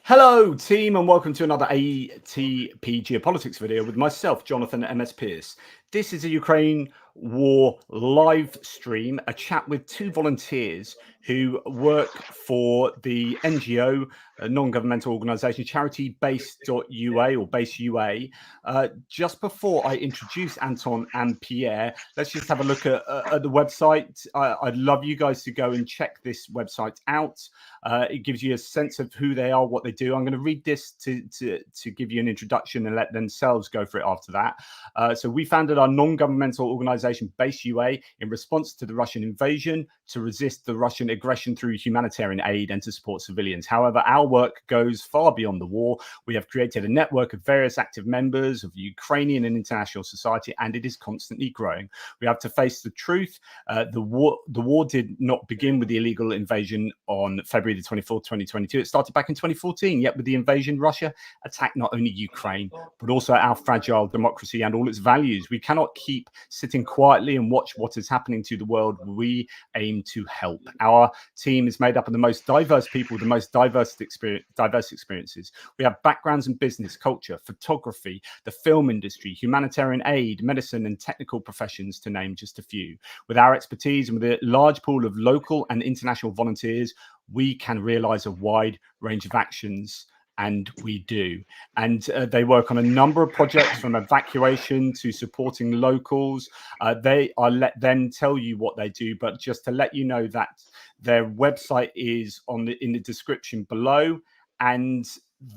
Hello, team, and welcome to another ATP Geopolitics video with myself, Jonathan MS Pierce. This is a Ukraine war live stream, a chat with two volunteers who work for the NGO, a non-governmental organisation, charity-based.ua or base UA. Just before I introduce Anton and Pierre, let's just have a look at the website. I'd love you guys to go and check this website out. It gives you a sense of who they are, what they do. I'm going to read this to give you an introduction and let themselves go for it after that. So we founded our non-governmental organization Base UA in response to the Russian invasion, to resist the Russian aggression through humanitarian aid and to support civilians. However, our work goes far beyond the war. We have created a network of various active members of Ukrainian and international society, and it is constantly growing. We have to face the truth. The war did not begin with the illegal invasion on February the 24th, 2022. It started back in 2014, yet with the invasion, Russia attacked not only Ukraine, but also our fragile democracy and all its values. We cannot keep sitting quietly and watch what is happening to the world. We aim to help. Our team is made up of the most diverse people, the most diverse experiences. We have backgrounds in business, culture, photography, the film industry, humanitarian aid, medicine, and technical professions, to name just a few. With our expertise and with a large pool of local and international volunteers, we can realize a wide range of actions, and we do. And they work on a number of projects, from evacuation to supporting locals. I'll let them tell you what they do, but just to let you know that their website is in the description below, and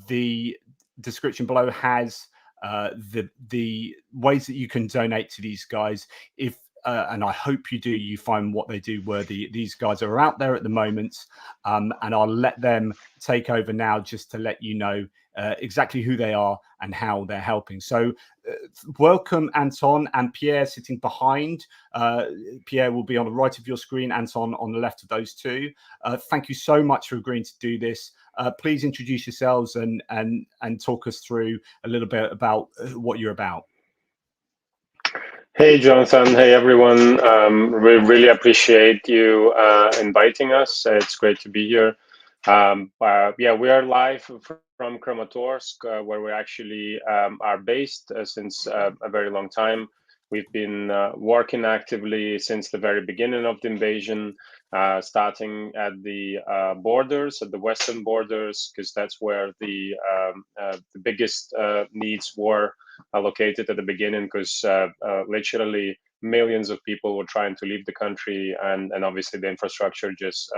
the description below has the ways that you can donate to these guys. If and I hope you find what they do worthy. These guys are out there at the moment, and I'll let them take over now just to let you know exactly who they are and how they're helping. So welcome, Anton and Pierre sitting behind. Pierre will be on the right of your screen, Anton on the left of those two. Thank you so much for agreeing to do this. Please introduce yourselves and talk us through a little bit about what you're about. Hey, Jonathan. Hey, everyone. We really appreciate you inviting us. It's great to be here. Yeah, we are live from Kramatorsk, where we actually are based since a very long time. We've been working actively since the very beginning of the invasion, starting at the borders, at the western borders, because that's where the biggest needs were located at the beginning, because literally millions of people were trying to leave the country, and obviously the infrastructure just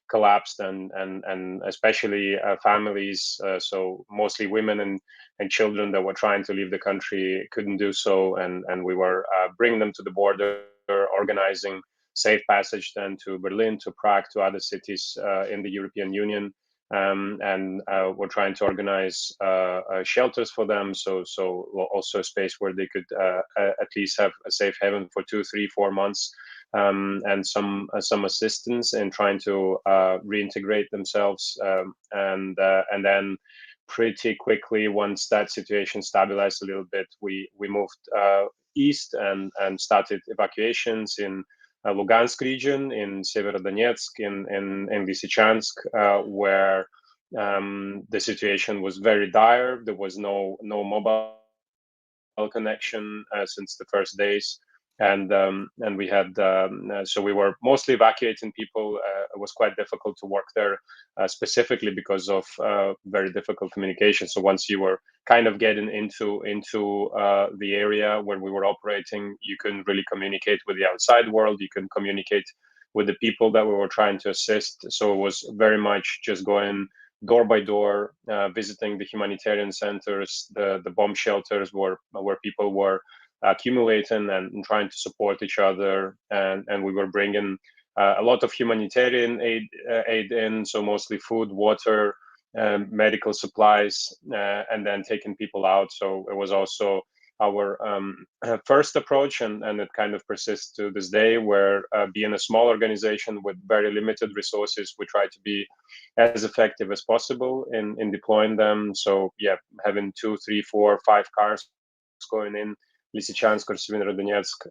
collapsed, and especially families, so mostly women and children that were trying to leave the country couldn't do so, and we were bringing them to the border, organizing safe passage then to Berlin, to Prague, to other cities in the European Union. And we're trying to organize shelters for them, so also a space where they could at least have a safe haven for 2, 3, 4 months, and some assistance in trying to reintegrate themselves, and then pretty quickly, once that situation stabilized a little bit, we moved east and started evacuations in Lugansk region, in Severodonetsk, in Lysychansk, where the situation was very dire. There was no mobile connection since the first days, and we had so we were mostly evacuating people. It was quite difficult to work there, specifically because of very difficult communication. So once you were kind of getting into the area where we were operating, you couldn't really communicate with the outside world. You couldn't communicate with the people that we were trying to assist. So it was very much just going door by door, visiting the humanitarian centers, the bomb shelters where people were accumulating and trying to support each other, and we were bringing a lot of humanitarian aid in, so mostly food, water, medical supplies, and then taking people out. So it was also our first approach, and it kind of persists to this day, where being a small organization with very limited resources, we try to be as effective as possible in deploying them. So yeah, having 2, 3, 4, 5 cars going in Lysychansk or Severodonetsk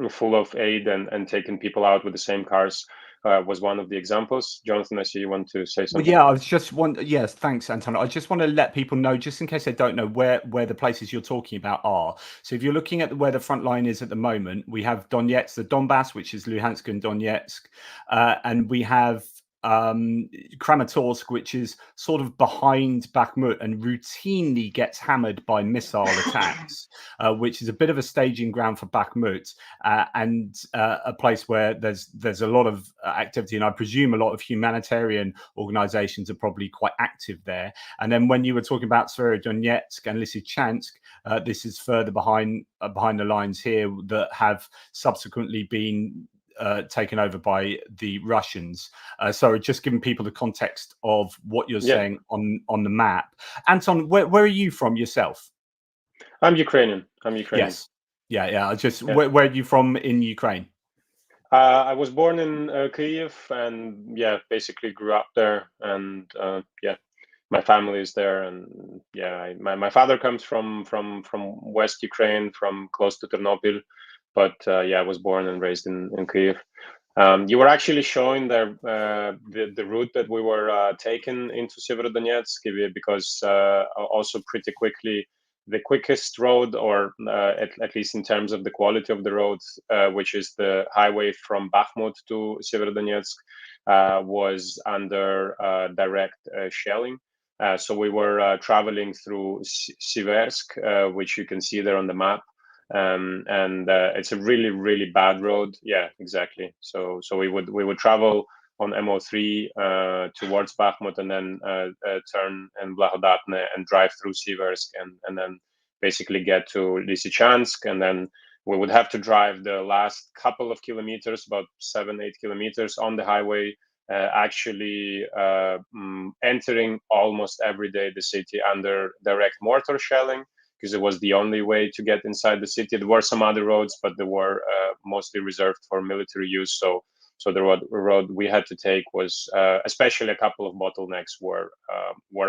full of aid, and taking people out with the same cars was one of the examples. Jonathan, I see you want to say something. Yeah, I was just yes, thanks, Anton. I just want to let people know, just in case they don't know where the places you're talking about are. So if you're looking at where the front line is at the moment, we have Donetsk, the Donbass, which is Luhansk and Donetsk, and we have Kramatorsk, which is sort of behind Bakhmut and routinely gets hammered by missile attacks, which is a bit of a staging ground for Bakhmut, and a place where there's a lot of activity, and I presume a lot of humanitarian organizations are probably quite active there. And then when you were talking about Severodonetsk and Lysychansk, this is further behind the lines here that have subsequently been taken over by the Russians. So just giving people the context of what you're saying on the map. Anton, where are you from yourself? I'm Ukrainian. Yes. Yeah. Just where are you from in Ukraine? I was born in Kyiv, and basically grew up there, and my family is there, and my father comes from West Ukraine, from close to Ternopil, but I was born and raised in Kyiv. You were actually showing the route that we were taking into Severodonetsk, because also pretty quickly the quickest road, or at least in terms of the quality of the roads, which is the highway from Bakhmut to Severodonetsk, was under direct shelling. So we were traveling through Siversk, which you can see there on the map. And it's a really bad road. Yeah, exactly. So we would travel on MO3 towards Bakhmut, and then turn in Blagodatne and drive through Siversk, and then basically get to Lysychansk, and then we would have to drive the last couple of kilometers, about 7-8 kilometers on the highway, actually entering almost every day the city under direct mortar shelling, because it was the only way to get inside the city. There were some other roads, but they were mostly reserved for military use. So the road we had to take was, especially a couple of bottlenecks, were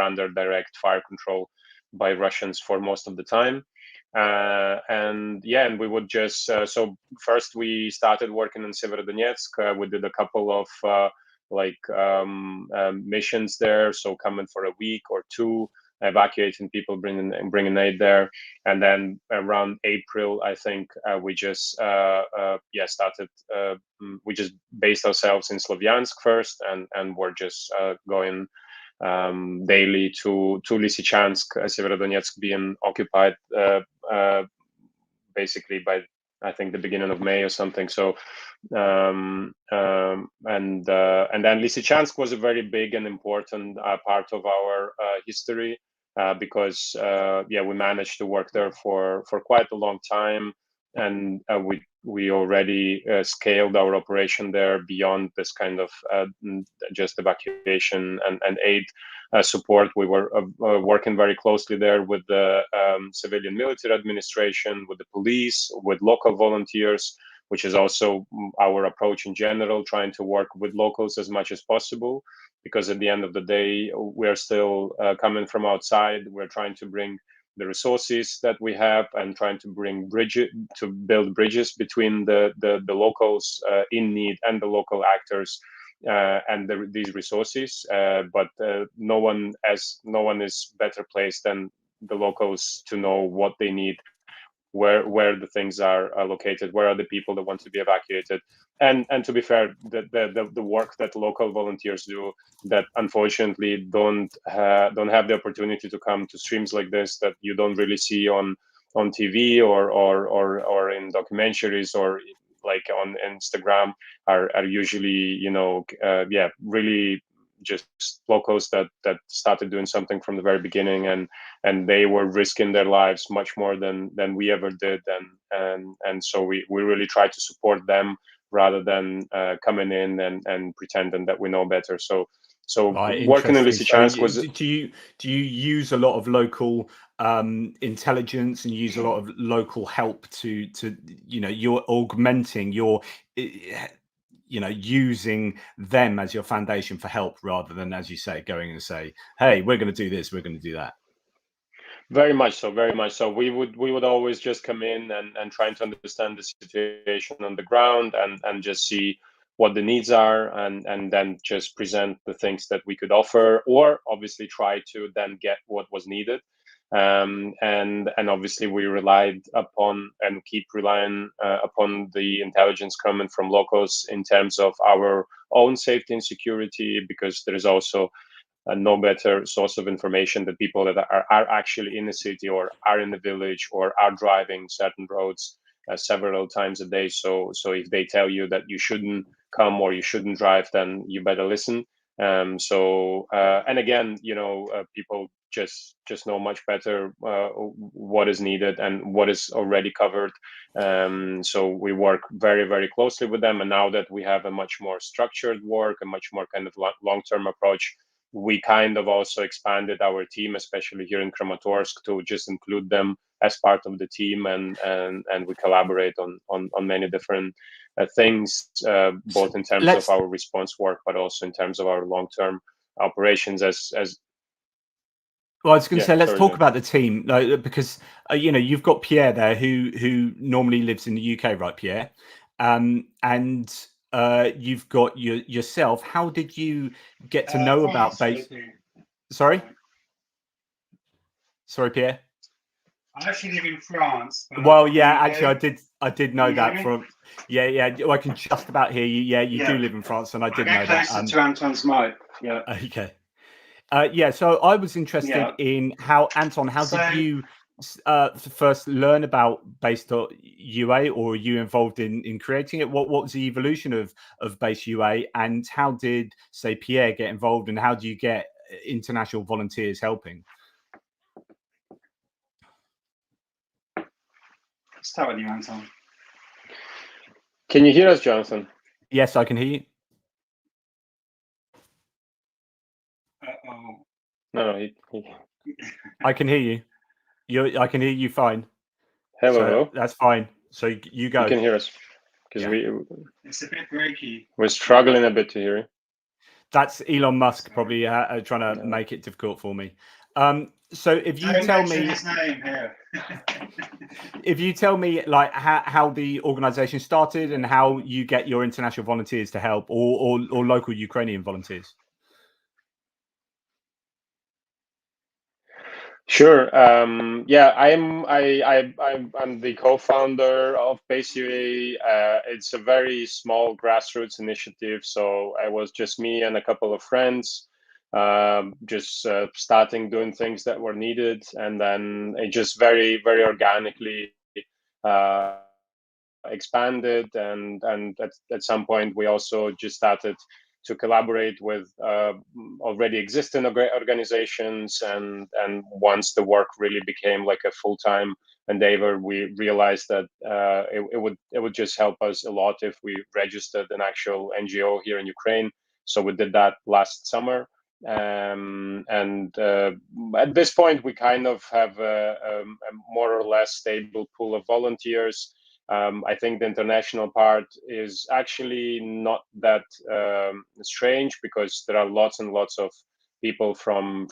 under direct fire control by Russians for most of the time. And we would just so first we started working in Severodonetsk. We did a couple of missions there, so coming for a week or two, evacuating people, bringing aid there, and then around April, I think, we just started. We just based ourselves in Slovyansk first, and we're just going daily to Lysychansk, Severodonetsk being occupied basically by, I think, the beginning of May or something. So, and then Lysychansk was a very big and important part of our history, because we managed to work there for quite a long time, and we already scaled our operation there beyond this kind of just evacuation and aid support. We were working very closely there with the civilian military administration, with the police, with local volunteers, which is also our approach in general, trying to work with locals as much as possible, because at the end of the day, we're still coming from outside. We're trying to bring the resources that we have, and trying to build bridges between the locals in need and the local actors, and these resources. But no one is better placed than the locals to know what they need, where the things are located, where are the people that want to be evacuated. And to be fair, the work that local volunteers do, that unfortunately don't have the opportunity to come to streams like this, that you don't really see on TV or in documentaries, or like on Instagram, are usually really just locals that started doing something from the very beginning, and they were risking their lives much more than we ever did, and so we really try to support them, rather than coming in and pretending that we know better. So Right, working in interesting. Lysychansk So was. do you use a lot of local intelligence, and use a lot of local help to you're augmenting your using them as your foundation for help, rather than, as you say, going and say, hey, we're going to do this, we're going to do that? Very much so, very much so. We would always just come in and trying to understand the situation on the ground, and just see what the needs are, and then just present the things that we could offer, or obviously try to then get what was needed. And obviously we relied upon and keep relying upon the intelligence coming from locals in terms of our own safety and security, because there is also no better source of information than people that are actually in the city or are in the village or are driving certain roads several times a day. So if they tell you that you shouldn't come or you shouldn't drive, then you better listen. And again, people just know much better what is needed and what is already covered. So we work very, very closely with them. And now that we have a much more structured work, a much more kind of long-term approach, we kind of also expanded our team, especially here in Kramatorsk, to just include them as part of the team, and we collaborate on many different things, both in terms of our response work, but also in terms of our long-term operations. Well, I was going to say, let's talk about the team, because you've got Pierre there, who normally lives in the UK, right, Pierre? And you've got yourself. How did you get to know about base? Sorry, Pierre. I actually live in France. Well, yeah, actually, I did know that from. Yeah. I can just about hear you. Yeah, you do live in France, and I did know that. Closer to Anton's mic. Yeah. Okay. So I was interested in how, Anton, did you first learn about base.ua, or were you involved in creating it? What was the evolution of base UA, and how did, say, Pierre get involved, and how do you get international volunteers helping? Start with you, Anton. Can you hear us, Jonathan? Yes, I can hear you. No, I can hear you. I can hear you fine. Hello. So that's fine. So you go. You can hear us, because it's a bit breaky. We're struggling a bit to hear you. That's Elon Musk probably trying to make it difficult for me. So if you tell me his name here. if you tell me like how the organization started and how you get your international volunteers to help, or local Ukrainian volunteers. Sure. I'm the co-founder of Base UA. It's a very small grassroots initiative, so I was just me and a couple of friends, just starting doing things that were needed, and then it just very, very organically expanded, and at some point we also just started to collaborate with already existing organizations, and once the work really became like a full-time endeavor, we realized that it would just help us a lot if we registered an actual NGO here in Ukraine. So we did that last summer. At this point, we kind of have a more or less stable pool of volunteers. I think the international part is actually not that strange, because there are lots and lots of people from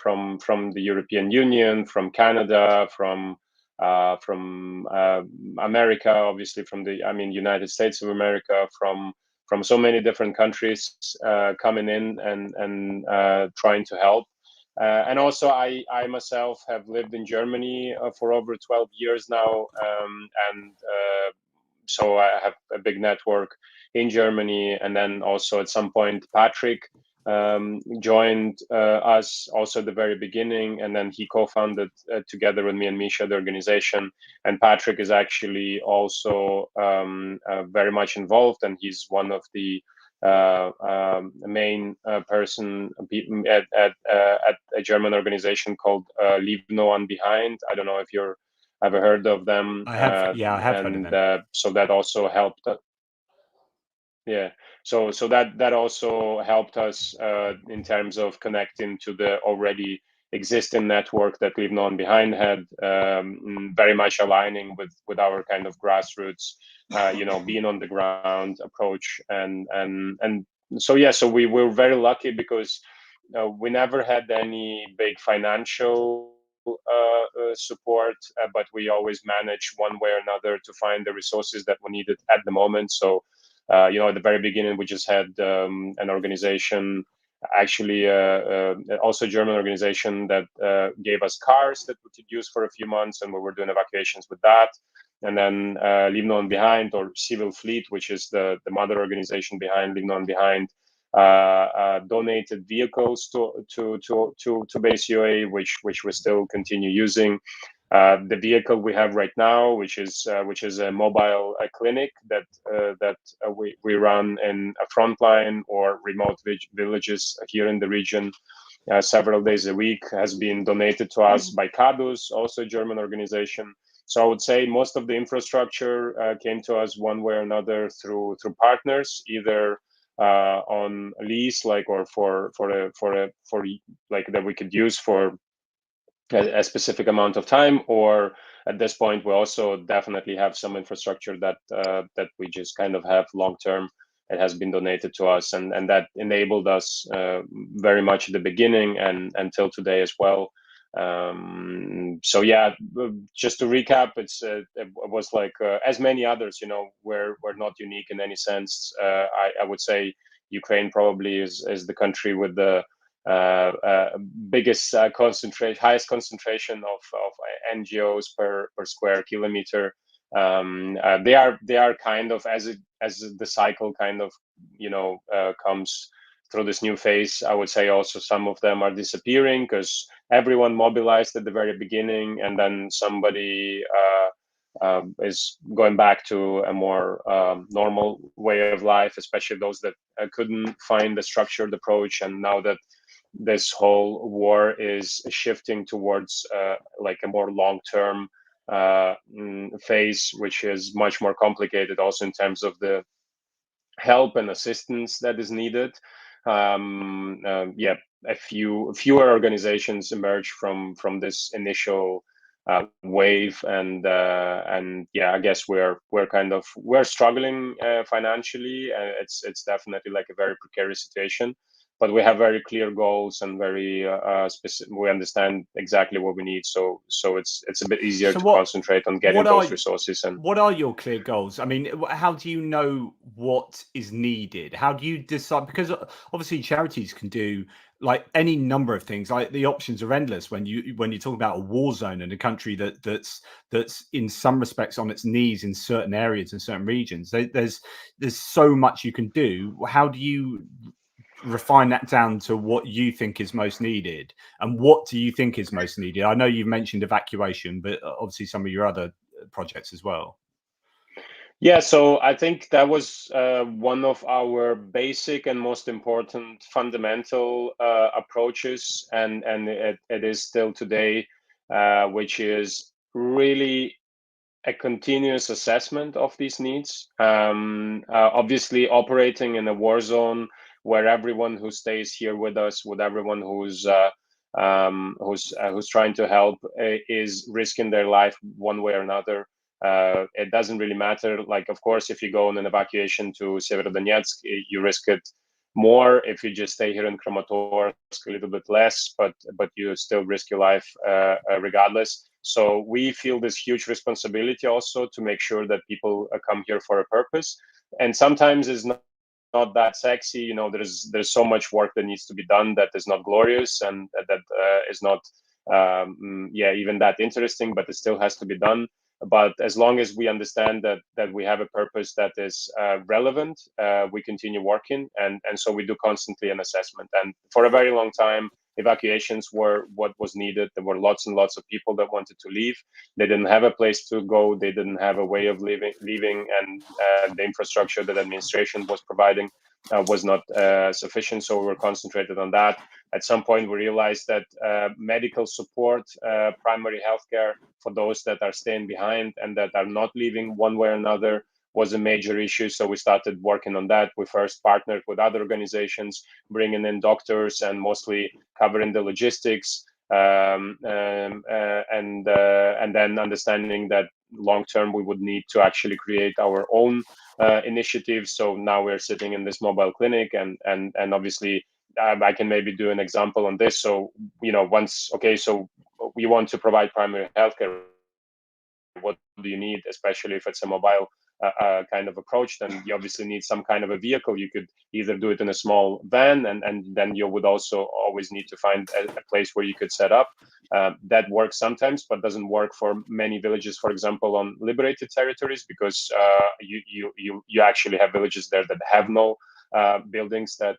the European Union, from Canada, from America, obviously from the United States of America, from so many different countries coming in and trying to help. And also, I myself have lived in Germany for over 12 years now, and so I have a big network in Germany. And then also at some point, Patrick joined us also at the very beginning, and then he co-founded together with me and Misha the organization. And Patrick is actually also very much involved, and he's one of the main person at a German organization called Leave No One Behind. I don't know if you're ever heard of them. I have heard of them. So that also helped. So that also helped us in terms of connecting to the already existing network that Leave No One Behind had, very much aligning with our kind of grassroots, being on the ground approach, and so we were very lucky, because we never had any big financial support, but we always managed one way or another to find the resources that we needed at the moment. So at the very beginning, we just had an organization, actually also a German organization, that gave us cars that we could use for a few months, and we were doing evacuations with that. And then Leave No One Behind, or Civil Fleet, which is the mother organization behind Leave No One Behind, donated vehicles to base UA, which we still continue using. The vehicle we have right now, which is a mobile clinic that we run in a frontline or remote villages here in the region several days a week, has been donated to us by CADUS, also a German organization. So I would say most of the infrastructure came to us one way or another through partners, either on lease, like, or for like that we could use for a specific amount of time, or at this point we also definitely have some infrastructure that we just kind of have long term. It has been donated to us, and that enabled us very much at the beginning and until today as well. So yeah, just to recap, it was like as many others, we're not unique in any sense. I would say Ukraine probably is the country with the biggest highest concentration of NGOs per square kilometer. They are kind of, as the cycle kind of comes through this new phase, I would say also some of them are disappearing because everyone mobilized at the very beginning, and then somebody is going back to a more normal way of life, especially those that couldn't find a structured approach. And now that this whole war is shifting towards like a more long-term phase, which is much more complicated also in terms of the help and assistance that is needed. Yeah, fewer organizations emerge from this initial wave, and yeah, I guess we're struggling financially. It's definitely like a very precarious situation, but we have very clear goals and very specific. We understand exactly what we need, so it's a bit easier to concentrate on getting those resources. And what are your clear goals? I mean, how do you know what is needed? How do you decide? Because obviously charities can do like any number of things. Like the options are endless when you talk about a war zone in a country that's in some respects on its knees in certain areas and certain regions. There's so much you can do. How do you refine that down to what you think is most needed, and what do you think is most needed? I know you've mentioned evacuation, but obviously some of your other projects as well. Yeah, so I think that was one of our basic and most important fundamental approaches, and it is still today, which is really a continuous assessment of these needs. Obviously, operating in a war zone where everyone who stays here with us, with everyone who's trying to help, is risking their life one way or another. It doesn't really matter. Like, of course, if you go on an evacuation to Severodonetsk, you risk it more. If you just stay here in Kramatorsk, a little bit less, but you still risk your life regardless. So we feel this huge responsibility also to make sure that people come here for a purpose. And sometimes it's not that sexy. There's so much work that needs to be done that is not glorious, and that is not even that interesting, but it still has to be done. But as long as we understand that we have a purpose that is relevant, we continue working, and so we do constantly an assessment. And for a very long time, evacuations were what was needed. There were lots and lots of people that wanted to leave. They didn't have a place to go. They didn't have a way of leaving, and the infrastructure that administration was providing was not sufficient. So we were concentrated on that. At some point, we realized that medical support, primary healthcare for those that are staying behind and that are not leaving one way or another, was a major issue. So we started working on that. We first partnered with other organizations, bringing in doctors and mostly covering the logistics, and then understanding that long term we would need to actually create our own initiatives. So now we're sitting in this mobile clinic, and obviously I can maybe do an example on this. So so we want to provide primary healthcare. What do you need, especially if it's a mobile kind of approach, then you obviously need some kind of a vehicle. You could either do it in a small van, and then you would also always need to find a place where you could set up. That works sometimes, but doesn't work for many villages, for example, on liberated territories, because you actually have villages there that have no buildings that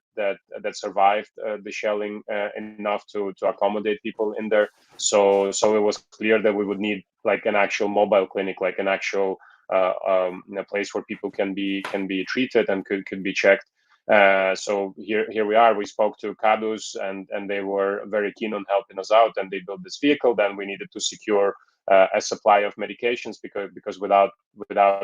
survived the shelling enough to accommodate people in there. So it was clear that we would need like an actual mobile clinic, like an actual a place where people can be treated and could be checked. So here we are. We spoke to Cadus, and they were very keen on helping us out, and they built this vehicle. Then we needed to secure a supply of medications, because without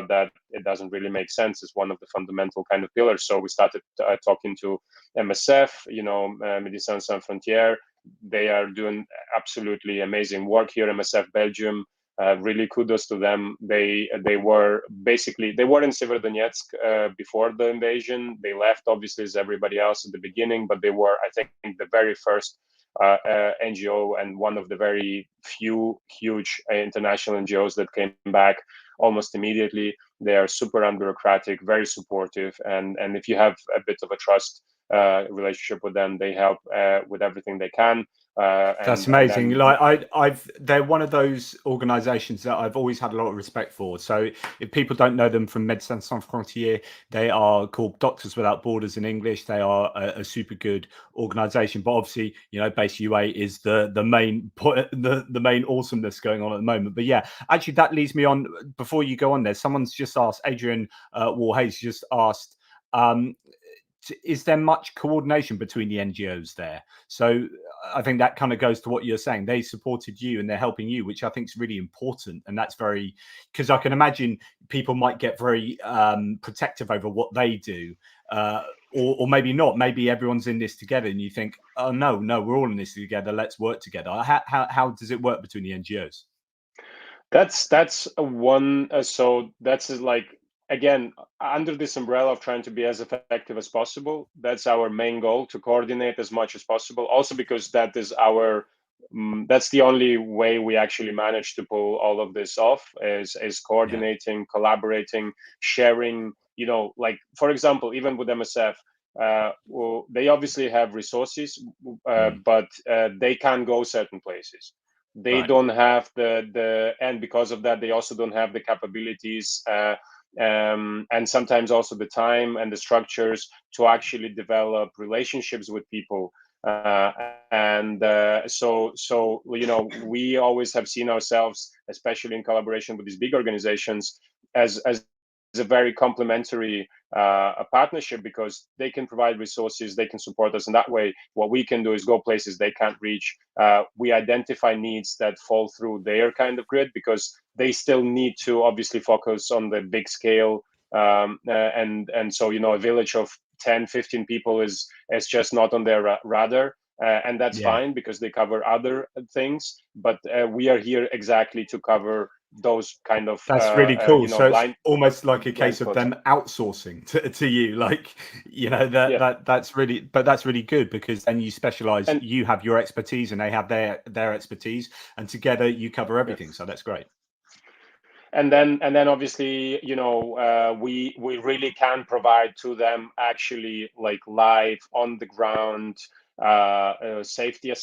that, it doesn't really make sense. It's one of the fundamental kind of pillars. So we started talking to MSF, Médecins Sans Frontières. They are doing absolutely amazing work here. MSF Belgium, really kudos to them. They were in Severodonetsk before the invasion. They left, obviously, as everybody else at the beginning, but they were, I think, the very first NGO, and one of the very few huge international NGOs that came back almost immediately. They are super unbureaucratic, very supportive, and if you have a bit of a trust relationship with them, they help with everything they can. That's amazing. They're one of those organizations that I've always had a lot of respect for. So if people don't know them from Médecins Sans Frontières, they are called Doctors Without Borders in English. They are a super good organization, but obviously, base UA is the main awesomeness going on at the moment. But yeah, actually that leads me on, before you go on there, someone's just asked, Adrian Warhayes just asked, is there much coordination between the NGOs there? So I think that kind of goes to what you're saying. They supported you and they're helping you, which I think is really important. And that's very, because I can imagine people might get very protective over what they do, or maybe not. Maybe everyone's in this together and you think, oh, no, we're all in this together. Let's work together. How does it work between the NGOs? That's one. So that's like, again, under this umbrella of trying to be as effective as possible. That's our main goal, to coordinate as much as possible. Also because that is that's the only way we actually manage to pull all of this off, is coordinating, collaborating, sharing. Like, for example, even with MSF, well, they obviously have resources, but they can't go certain places. They don't have and because of that, they also don't have the capabilities and sometimes also the time and the structures to actually develop relationships with people. So we always have seen ourselves, especially in collaboration with these big organizations, as a very complementary a partnership, because they can provide resources, they can support us in that way. What we can do is go places they can't reach. We identify needs that fall through their kind of grid, because they still need to obviously focus on the big scale. And so, a village of 10, 15 people is just not on their radar. And that's fine, because they cover other things. But we are here exactly to cover those kind of that's really cool. So it's almost like a case of them outsourcing to you, like that's really good, because then you specialize, and you have your expertise and they have their expertise, and together you cover everything. So that's great. And then obviously, we really can provide to them actually, like, live on the ground safety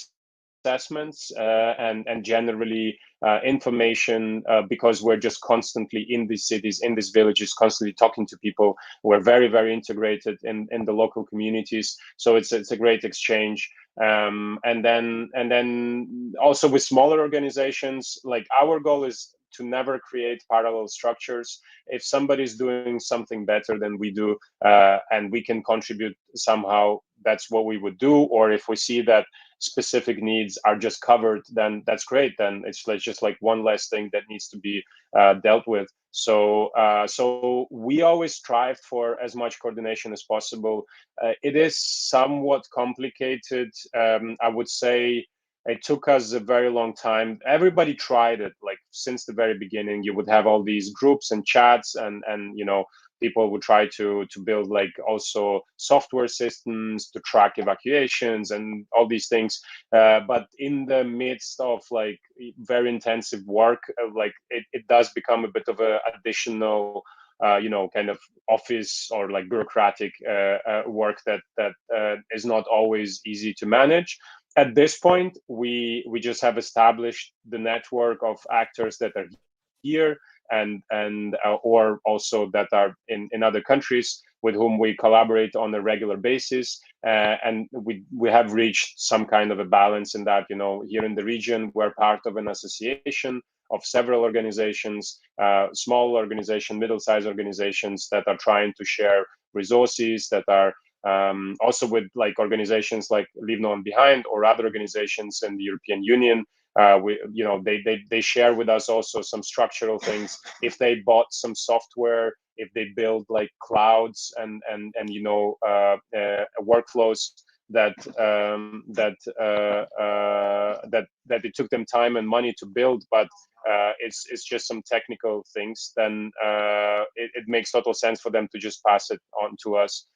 assessments and generally information, because we're just constantly in these cities, in these villages, constantly talking to people. We're very, very integrated in the local communities, so it's a great exchange. And then also with smaller organizations, like, our goal is to never create parallel structures. If somebody's doing something better than we do, and we can contribute somehow, that's what we would do. Or if we see that specific needs are just covered, then that's great. Then it's just like one less thing that needs to be dealt with. So we always strive for as much coordination as possible. It is somewhat complicated. I would say it took us a very long time. Everybody tried it, like, since the very beginning. You would have all these groups and chats, and people would try to build, like, also software systems to track evacuations and all these things. But in the midst of, like, very intensive work, like, it does become a bit of a additional kind of office or like bureaucratic work that is not always easy to manage. At this point, we just have established the network of actors that are here and or also that are in other countries with whom we collaborate on a regular basis, and we have reached some kind of a balance in that. Here in the region, we're part of an association of several organizations, small organizations, middle-sized organizations that are trying to share resources, that are also with like organizations like Leave No One Behind or other organizations in the European Union. They share with us also some structural things. If they bought some software, if they build like clouds and workflows that it took them time and money to build, but it's just some technical things, then it makes total sense for them to just pass it on to us.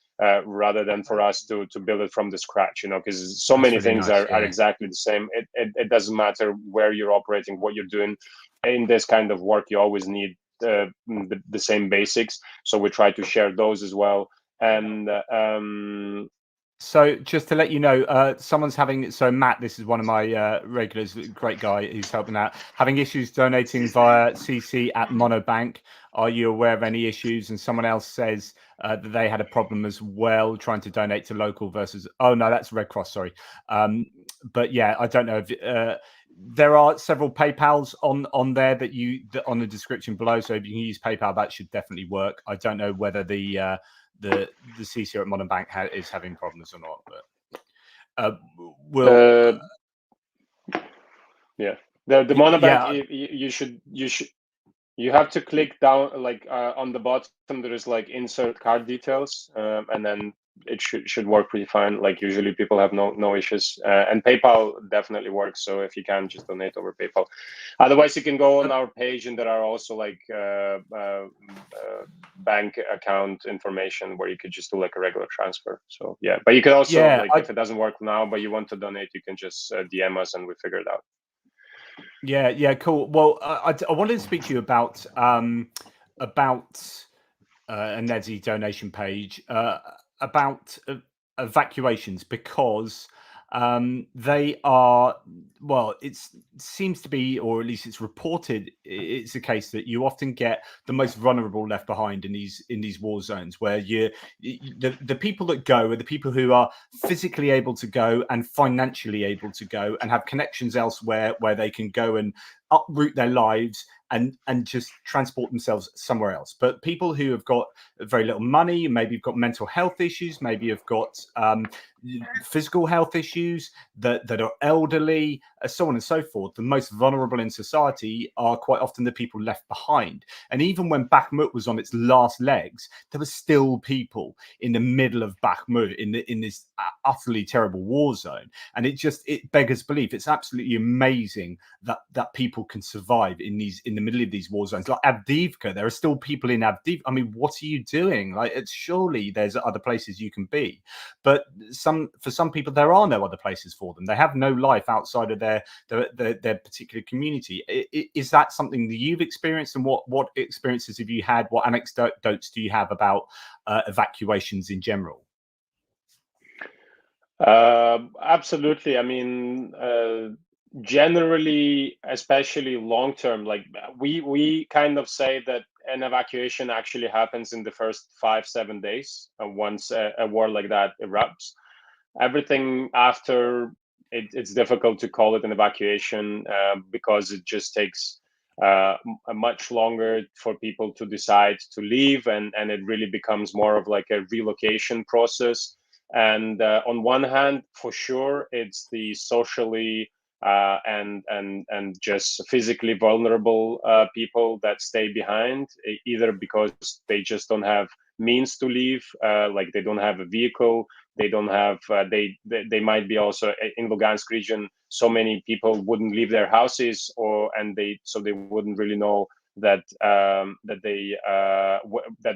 Rather than for us to build it from the scratch, because so many things are exactly the same. It doesn't matter where you're operating, what you're doing. In this kind of work, you always need the same basics. So we try to share those as well. And so just to let you know, someone's having, so Matt, this is one of my regulars, great guy who's helping out, having issues donating via CC at Monobank. Are you aware of any issues? And someone else says that they had a problem as well trying to donate to local versus, oh no, that's Red Cross, sorry. But yeah, I don't know if there are several PayPals on there that on the description below. So if you can use PayPal, that should definitely work. I don't know whether the CC at Monobank is having problems or not, but yeah, the Monobank, you have to click down like on the bottom. There is like insert card details, and then it should work pretty fine. Like usually people have no issues, and PayPal definitely works. So if you can, just donate over PayPal. Otherwise, you can go on our page, and there are also like bank account information where you could just do like a regular transfer. So yeah, but you could also if it doesn't work now, but you want to donate, you can just DM us and we figure it out. Yeah, cool. Well, I wanted to speak to you about a Nedzi donation page, about evacuations, because they are, well, it seems to be, or at least it's reported, it's a case that you often get the most vulnerable left behind in these war zones, where the people that go are the people who are physically able to go and financially able to go and have connections elsewhere where they can go and uproot their lives and just transport themselves somewhere else. But people who have got very little money, maybe you've got mental health issues, maybe you've got physical health issues, that are elderly, so on and so forth. The most vulnerable in society are quite often the people left behind. And even when Bakhmut was on its last legs, there were still people in the middle of Bakhmut in this utterly terrible war zone. And it beggars belief. It's absolutely amazing that people can survive in the middle of these war zones. Like Avdiivka, there are still people in Avdiivka. I mean, what are you doing? Like, surely there's other places you can be. But for some people, there are no other places for them. They have no life outside of their particular community. Is that something that you've experienced? And what experiences have you had? What anecdotes do you have about evacuations in general? Absolutely. I mean, generally, especially long term, like we kind of say that an evacuation actually happens in the first 5-7 days once a war like that erupts. Everything after, it's difficult to call it an evacuation because it just takes much longer for people to decide to leave, and it really becomes more of like a relocation process. And on one hand, for sure, it's the socially and just physically vulnerable people that stay behind, either because they just don't have means to leave, like they don't have a vehicle, they don't have they might be also in Lugansk region. So many people wouldn't leave their houses, so they wouldn't really know that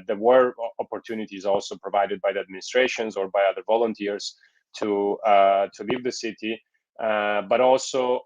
there were opportunities also provided by the administrations or by other volunteers to leave the city. But also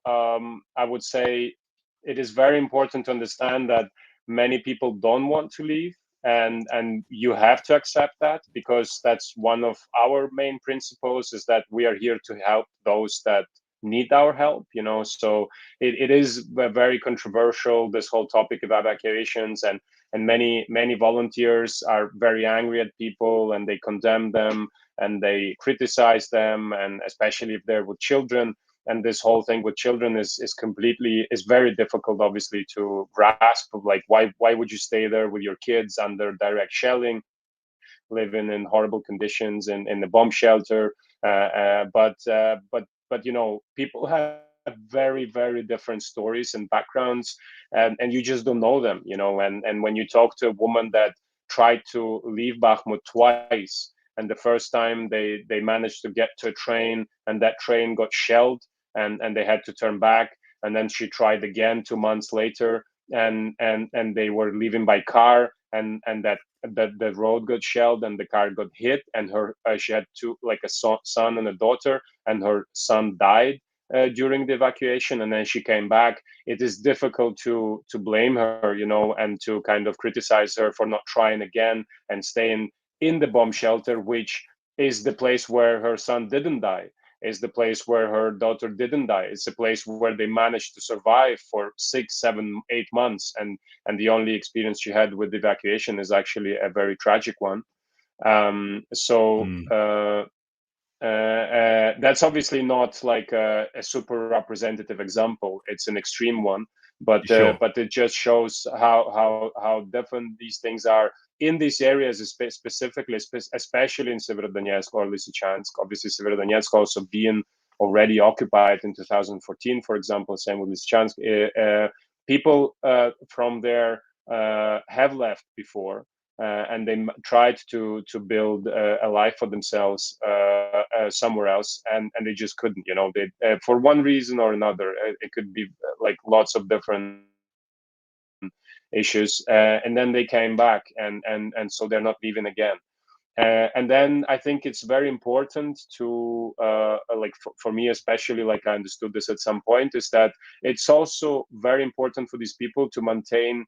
I would say it is very important to understand that many people don't want to leave, and you have to accept that, because that's one of our main principles, is that we are here to help those that need our help, so it is very controversial, this whole topic of evacuations, and many volunteers are very angry at people, and they condemn them, and they criticize them, and especially if they're with children. And this whole thing with children is very difficult, obviously, to grasp, of like, why would you stay there with your kids under direct shelling, living in horrible conditions in the bomb shelter? But people have very different stories and backgrounds, and you just don't know them, and when you talk to a woman that tried to leave Bakhmut twice, and the first time they managed to get to a train, and that train got shelled, and they had to turn back, and then she tried again 2 months later, and they were leaving by car, and that the road got shelled, and the car got hit, and she had two, like a son and a daughter, and her son died during the evacuation, and then she came back. It is difficult to blame her, and to kind of criticize her for not trying again and staying in the bomb shelter, which is the place where her son didn't die, is the place where her daughter didn't die. It's a place where they managed to survive for 6, 7, 8 months, and the only experience she had with evacuation is actually a very tragic one. That's obviously not like a super representative example. It's an extreme one, but Sure. but it just shows how different these things are in these areas, specifically, especially in Severodonetsk or Lysychansk. Obviously, Severodonetsk also being already occupied in 2014, for example. Same with Lysychansk. People from there have left before. And they tried to build a life for themselves somewhere else, and they just couldn't. They for one reason or another. It could be like lots of different issues, and then they came back, and so they're not leaving again. And then I think it's very important to like for me especially, like I understood this at some point, is that it's also very important for these people to maintain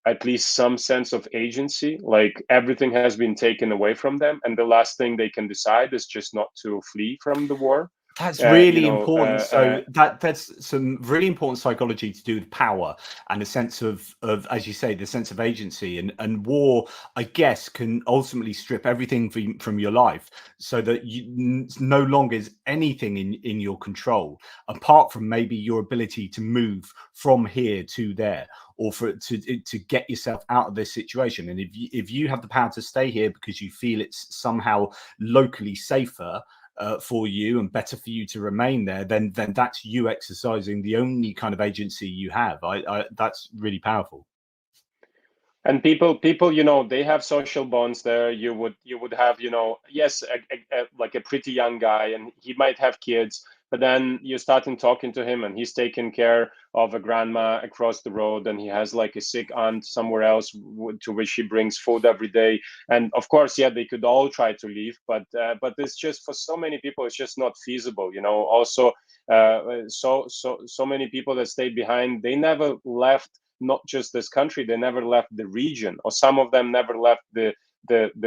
at least some sense of agency. Like everything has been taken away from them, and the last thing they can decide is just not to flee from the war. That's really important. So that's some really important psychology to do with power and a sense of, as you say, the sense of agency, and war, I guess, can ultimately strip everything from your life, so that no longer is anything in your control, apart from maybe your ability to move from here to there, or to get yourself out of this situation. And if you have the power to stay here because you feel it's somehow locally safer for you and better for you to remain there, then that's you exercising the only kind of agency you have. That's really powerful. And people, they have social bonds there. You would have, yes, like a pretty young guy, and he might have kids, but then you start talking to him, and he's taking care of a grandma across the road, and he has like a sick aunt somewhere else to which he brings food every day. And of course, yeah, they could all try to leave, but it's just, for so many people, it's just not feasible. Also, so many people that stayed behind, they never left, not just this country, they never left the region, or some of them never left the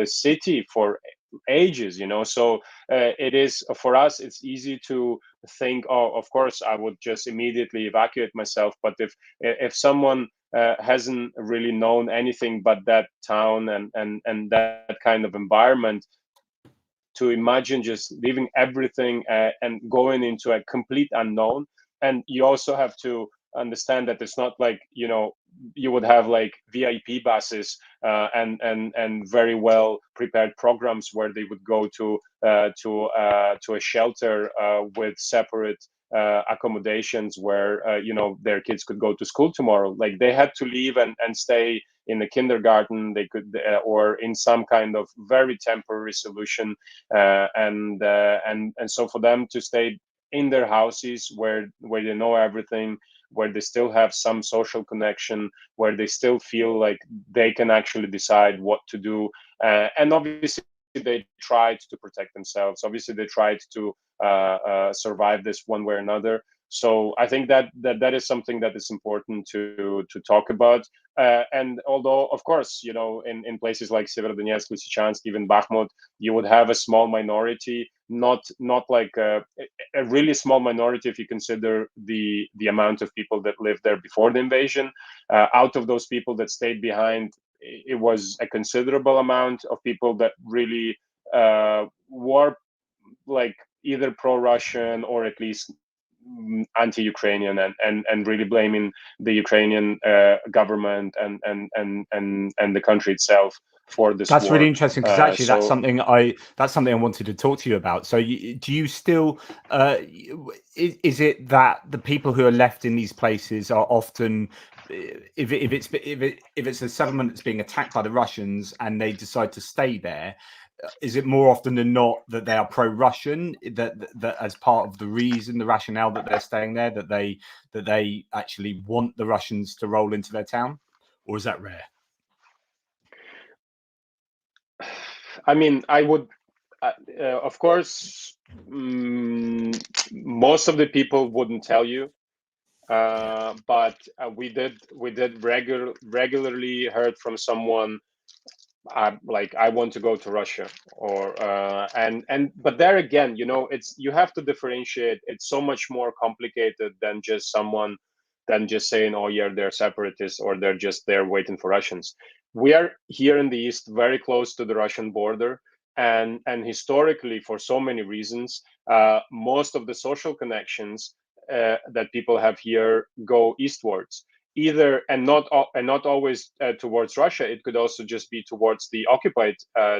city for ages. So it is, for us, it's easy to think, oh, of course I would just immediately evacuate myself. But if someone hasn't really known anything but that town and that kind of environment, to imagine just leaving everything and going into a complete unknown. And you also have to understand that it's not like, you would have like VIP buses and very well prepared programs where they would go to a shelter with separate accommodations where their kids could go to school tomorrow. Like they had to leave and stay in the kindergarten. They could or in some kind of very temporary solution, and so for them to stay in their houses where they know everything, where they still have some social connection, where they still feel like they can actually decide what to do, and obviously they tried to protect themselves. Obviously, they tried to survive this one way or another. So I think that is something that is important to talk about. And although, of course, in places like Severodonetsk, Lysychansk, even Bakhmut, you would have a small minority, not like a really small minority if you consider the amount of people that lived there before the invasion. Out of those people that stayed behind, it was a considerable amount of people that really were like either pro-Russian or at least anti-Ukrainian, and really blaming the Ukrainian government and the country itself for this That's war. really interesting, because actually that's something I wanted to talk to you about. So do you still is it that the people who are left in these places are often, if it's a settlement that's being attacked by the Russians and they decide to stay there, is it more often than not that they are pro-Russian, that as part of the reason, the rationale that they're staying there, that they actually want the Russians to roll into their town, or is that rare? I mean, I would, of course, most of the people wouldn't tell you, but we did regularly heard from someone like, I want to go to Russia, or but there again, you have to differentiate. It's so much more complicated than just saying, oh yeah, they're separatists, or they're just there waiting for Russians. We are here in the east, very close to the Russian border, and historically, for so many reasons, most of the social connections that people have here go eastwards, either, and not always towards Russia. It could also just be towards the occupied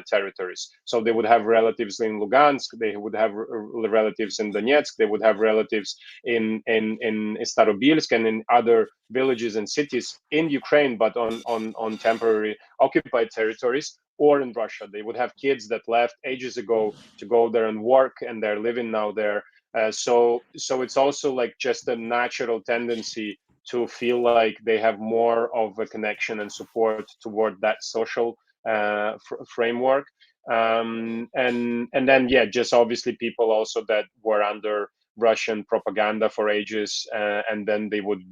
territories. So they would have relatives in Lugansk, they would have relatives in Donetsk, they would have relatives in Starobilsk and in other villages and cities in Ukraine, but on temporary occupied territories, or in Russia. They would have kids that left ages ago to go there and work, and they're living now there. So it's also like just a natural tendency to feel like they have more of a connection and support toward that social framework. And then, yeah, just obviously people also that were under Russian propaganda for ages, and then they would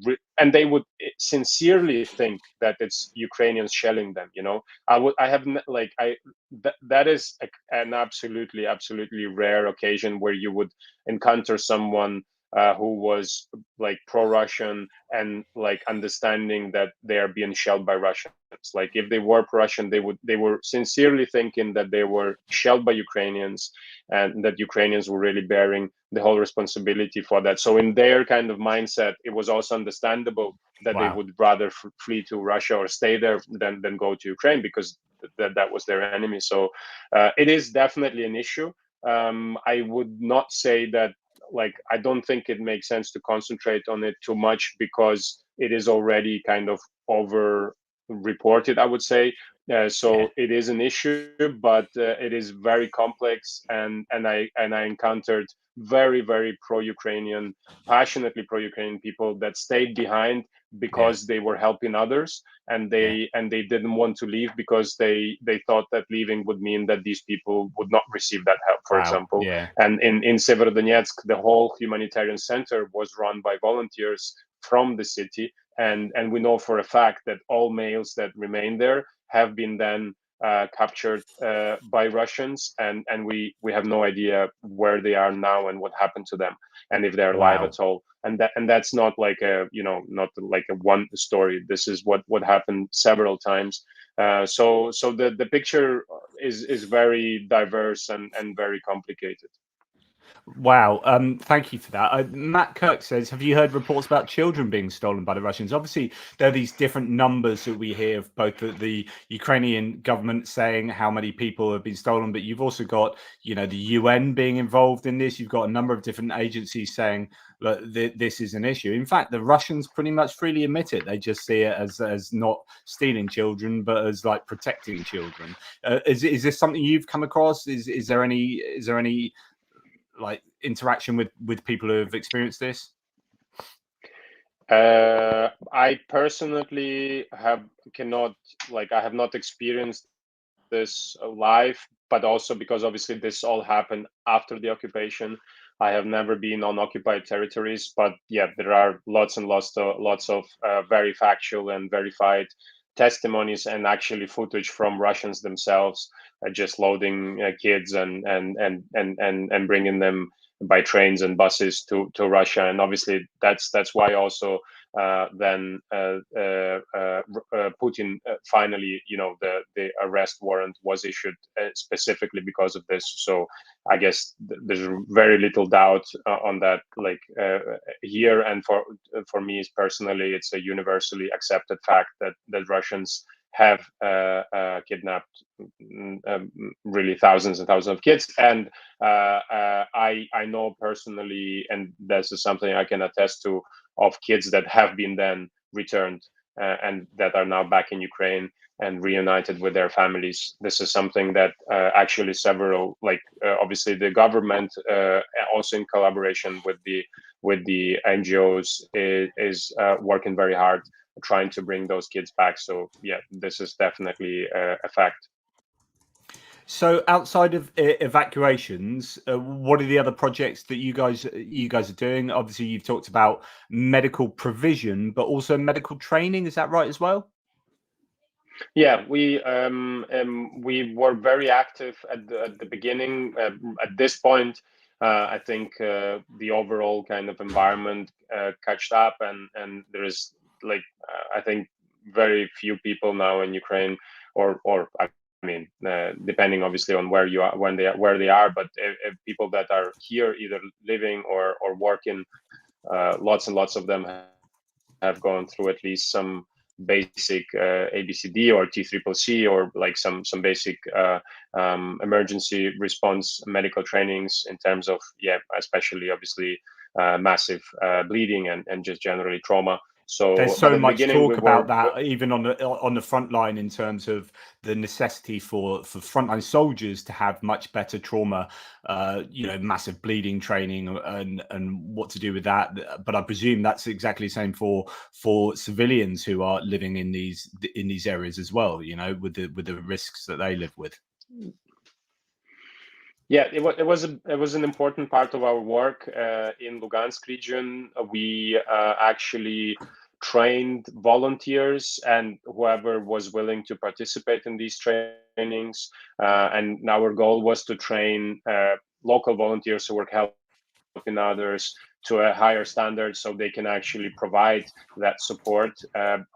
sincerely think that it's Ukrainians shelling them. That is an absolutely rare occasion where you would encounter someone who was like pro-Russian and like understanding that they are being shelled by Russians. Like, if they were pro-Russian, they were sincerely thinking that they were shelled by Ukrainians, and that Ukrainians were really bearing the whole responsibility for that. So in their kind of mindset, it was also understandable that they would rather flee to Russia or stay there than go to Ukraine, because that was their enemy. So it is definitely an issue. I would not say that, like, I don't think it makes sense to concentrate on it too much, because it is already kind of over reported, I would say. It is an issue, but it is very complex, and I encountered very pro-Ukrainian, passionately pro-Ukrainian people that stayed behind because they were helping others, and they didn't want to leave because they thought that leaving would mean that these people would not receive that help, for example. And in Severodonetsk, the whole humanitarian center was run by volunteers from the city, and we know for a fact that all males that remain there have been then captured by Russians, and we have no idea where they are now and what happened to them, and if they're alive at all. And that's not like not like a one story. This is what happened several times. So the picture is very diverse and very complicated. Wow, thank you for that. Matt Kirk says, have you heard reports about children being stolen by the Russians? Obviously, there are these different numbers that we hear of both the Ukrainian government saying how many people have been stolen, but you've also got, the UN being involved in this. You've got a number of different agencies saying that this is an issue. In fact, the Russians pretty much freely admit it. They just see it as not stealing children, but as like protecting children. Is this something you've come across? Is there any like interaction with people who have experienced this? I personally I have not experienced this live, but also because obviously this all happened after the occupation. I have never been on occupied territories, but yeah, there are lots and lots of very factual and verified testimonies and actually footage from Russians themselves, just loading kids and bringing them by trains and buses to Russia. And obviously that's why also then Putin finally, the arrest warrant was issued specifically because of this. So I guess there's very little doubt on that. Like here, and for me personally, it's a universally accepted fact that Russians have kidnapped really thousands and thousands of kids. And I know personally, and this is something I can attest to, of kids that have been then returned and that are now back in Ukraine and reunited with their families. This is something that actually several, obviously the government, also in collaboration with the NGOs, is working very hard trying to bring those kids back. So yeah, this is definitely a fact. So outside of evacuations, what are the other projects that you guys are doing? Obviously, you've talked about medical provision, but also medical training. Is that right as well? Yeah, we were very active at the beginning. At this point, I think the overall kind of environment catched up, and there is I think very few people now in Ukraine, or I mean, depending obviously on where you are, where they are, but people that are here either living or working, lots and lots of them have gone through at least some basic ABCD or T3C, or like some basic emergency response medical trainings in terms of, especially obviously massive bleeding and just generally trauma. So there's so much talk about that even on the front line, in terms of the necessity for frontline soldiers to have much better trauma, massive bleeding training and what to do with that. But I presume that's exactly the same for civilians who are living in these areas as well, with the risks that they live with. Yeah, it was an important part of our work in Lugansk region. We actually trained volunteers and whoever was willing to participate in these trainings. And our goal was to train local volunteers who were helping others to a higher standard, so they can actually provide that support.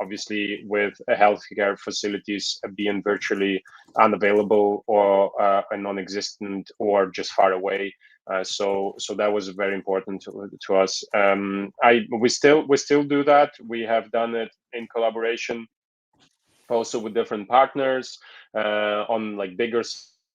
Obviously, with healthcare facilities being virtually unavailable or non-existent or just far away. So that was very important to us. We still do that. We have done it in collaboration also with different partners on bigger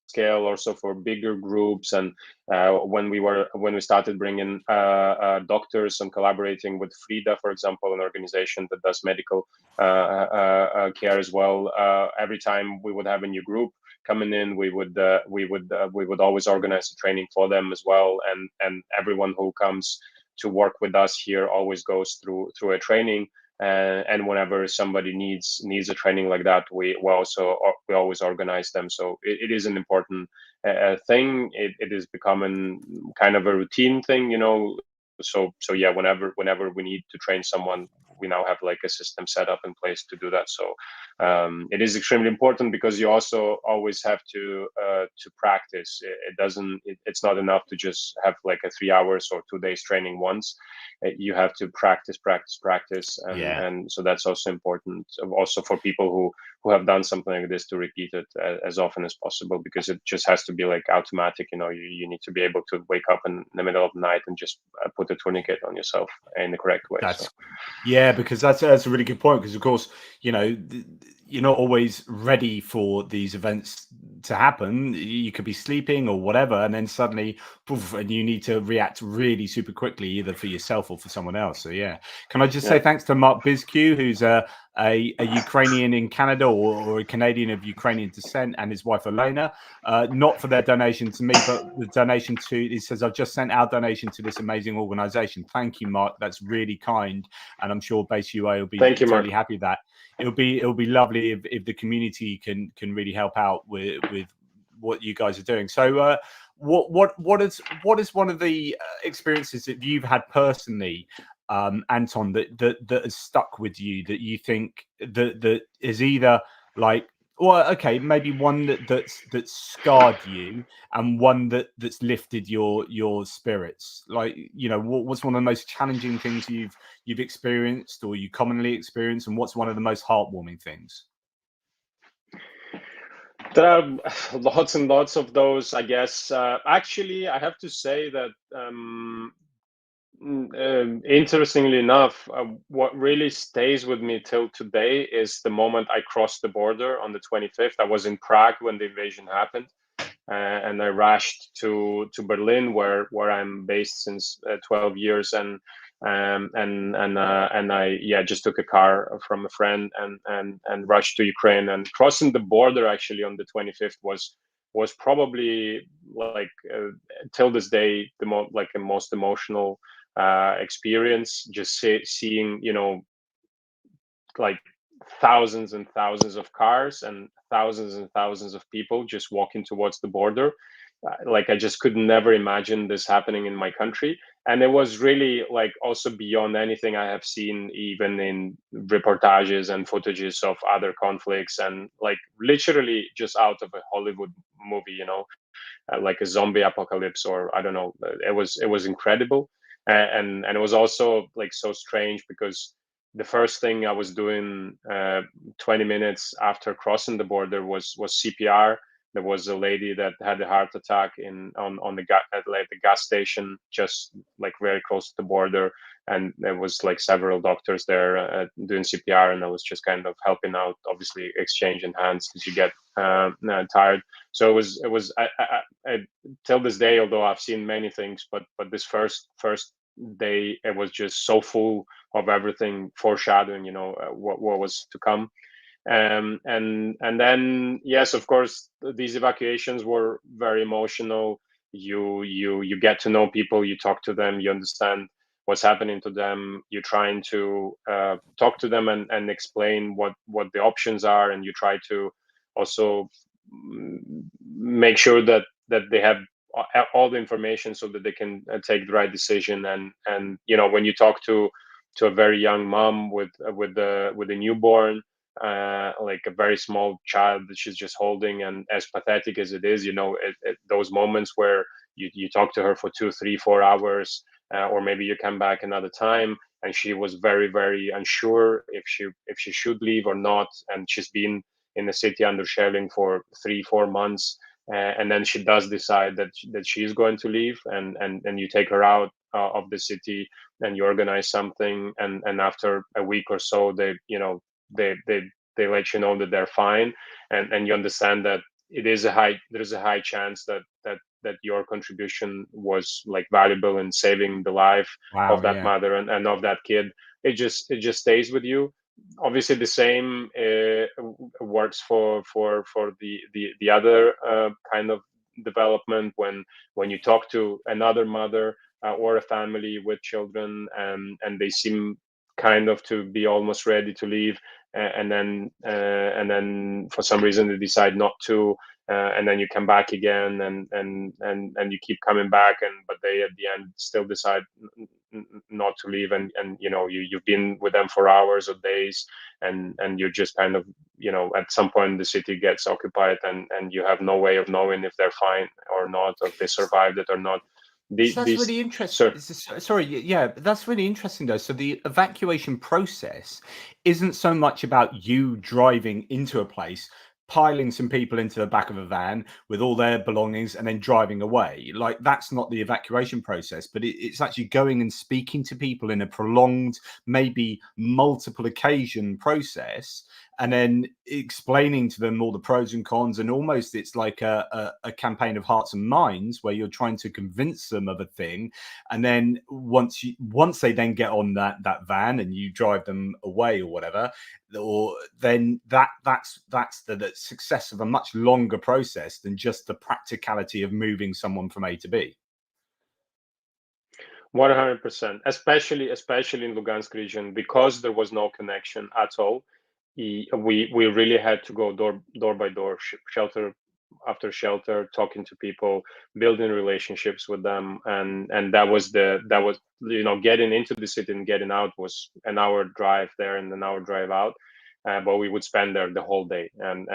scale, also for bigger groups. And when we started bringing doctors and collaborating with Frida, for example, an organization that does medical care as well, every time we would have a new group coming in, we would always organize a training for them as well. And everyone who comes to work with us here always goes through a training. And whenever somebody needs a training like that, we always organize them. So it is an important thing. It is becoming kind of a routine thing, So yeah, whenever we need to train someone, we now have a system set up in place to do that. So it is extremely important, because you also always have to practice. It's not enough to just have a 3 hours or 2 days training once. You have to practice, and so that's also important. Also for people who have done something like this, to repeat it as often as possible, because it just has to be automatic. You need to be able to wake up in the middle of the night and just put a tourniquet on yourself in the correct way. Yeah, because that's a really good point, because of course, you're not always ready for these events to happen. You could be sleeping or whatever, and then suddenly poof, and you need to react really super quickly, either for yourself or for someone else. So yeah, can I just say thanks to Mark Bizq, who's a Ukrainian in Canada, or a Canadian of Ukrainian descent, and his wife Elena, not for their donation to me, but the donation to, he says, I've just sent our donation to this amazing organization. Thank you, Mark. That's really kind, and I'm sure Base UA will be totally happy with that. It'll be lovely if the community can really help out with what you guys are doing. So what is one of the experiences that you've had personally, Anton, that has stuck with you, that you think that is either like, well, okay, maybe one that's scarred you, and one that's lifted your spirits? Like, you know, what's one of the most challenging things you've experienced, or you commonly experience, and what's one of the most heartwarming things? There are lots and lots of those, I guess. Actually, I have to say that interestingly enough, what really stays with me till today is the moment I crossed the border on the 25th. I was in Prague when the invasion happened, and I rushed to Berlin, where I'm based since 12 years, and I just took a car from a friend and rushed to Ukraine. And crossing the border actually on the 25th was probably like till this day the most emotional experience. Just seeing, you know, like thousands and thousands of cars and thousands of people just walking towards the border. Like, I just could never imagine this happening in my country. And it was really like also beyond anything I have seen, even in reportages and footages of other conflicts, and like literally just out of a Hollywood movie, you know, like a zombie apocalypse, or I don't know. It was incredible. And it was also like so strange, because the first thing I was doing 20 minutes after crossing the border was CPR. There was a lady that had a heart attack on the at like the gas station, just like very close to the border, and there was like several doctors there doing CPR, and I was just kind of helping out, obviously exchanging hands because you get tired. So it was I till this day, although I've seen many things, but this first day, it was just so full of everything, foreshadowing, you know, what was to come. And then, yes, of course, these evacuations were very emotional. You get to know people, you talk to them, you understand what's happening to them. You're trying to talk to them and explain what the options are, and you try to also make sure that they have all the information so that they can take the right decision. And you know, when you talk to a very young mom with a newborn, like a very small child that she's just holding, and as pathetic as it is, you know, those moments where you talk to her for 2, 3, 4 hours, or maybe you come back another time, and she was very, very unsure if she should leave or not, and she's been in the city under shelling for 3, 4 months, and then she does decide that she is going to leave, and you take her out of the city, and you organize something, and after a week or so, they, you know, they let you know that they're fine, and you understand that there's a high chance that your contribution was like valuable in saving the life of that mother and of that kid. It just stays with you. Obviously, the same works for the other kind of development, when you talk to another mother or a family with children, and they seem kind of to be almost ready to leave, and then for some reason they decide not to, and then you come back again, and you keep coming back, but they at the end still decide not to leave, and you know, you've been with them for hours or days, and you're just kind of, you know, at some point the city gets occupied, and you have no way of knowing if they're fine or not, or if they survived it or not. So that's really interesting. Sorry, yeah, that's really interesting though. So the evacuation process isn't so much about you driving into a place, piling some people into the back of a van with all their belongings, and then driving away. Like, that's not the evacuation process, but it's actually going and speaking to people in a prolonged, maybe multiple occasion process, and then explaining to them all the pros and cons, and almost it's like a campaign of hearts and minds, where you're trying to convince them of a thing, and then once they then get on that van and you drive them away or whatever, or then that's the success of a much longer process than just the practicality of moving someone from A to B. 100%, especially in Lugansk region, because there was no connection at all. We really had to go door by door, shelter after shelter, talking to people, building relationships with them, and that was getting into the city and getting out was an hour drive there and an hour drive out. But we would spend there the whole day, and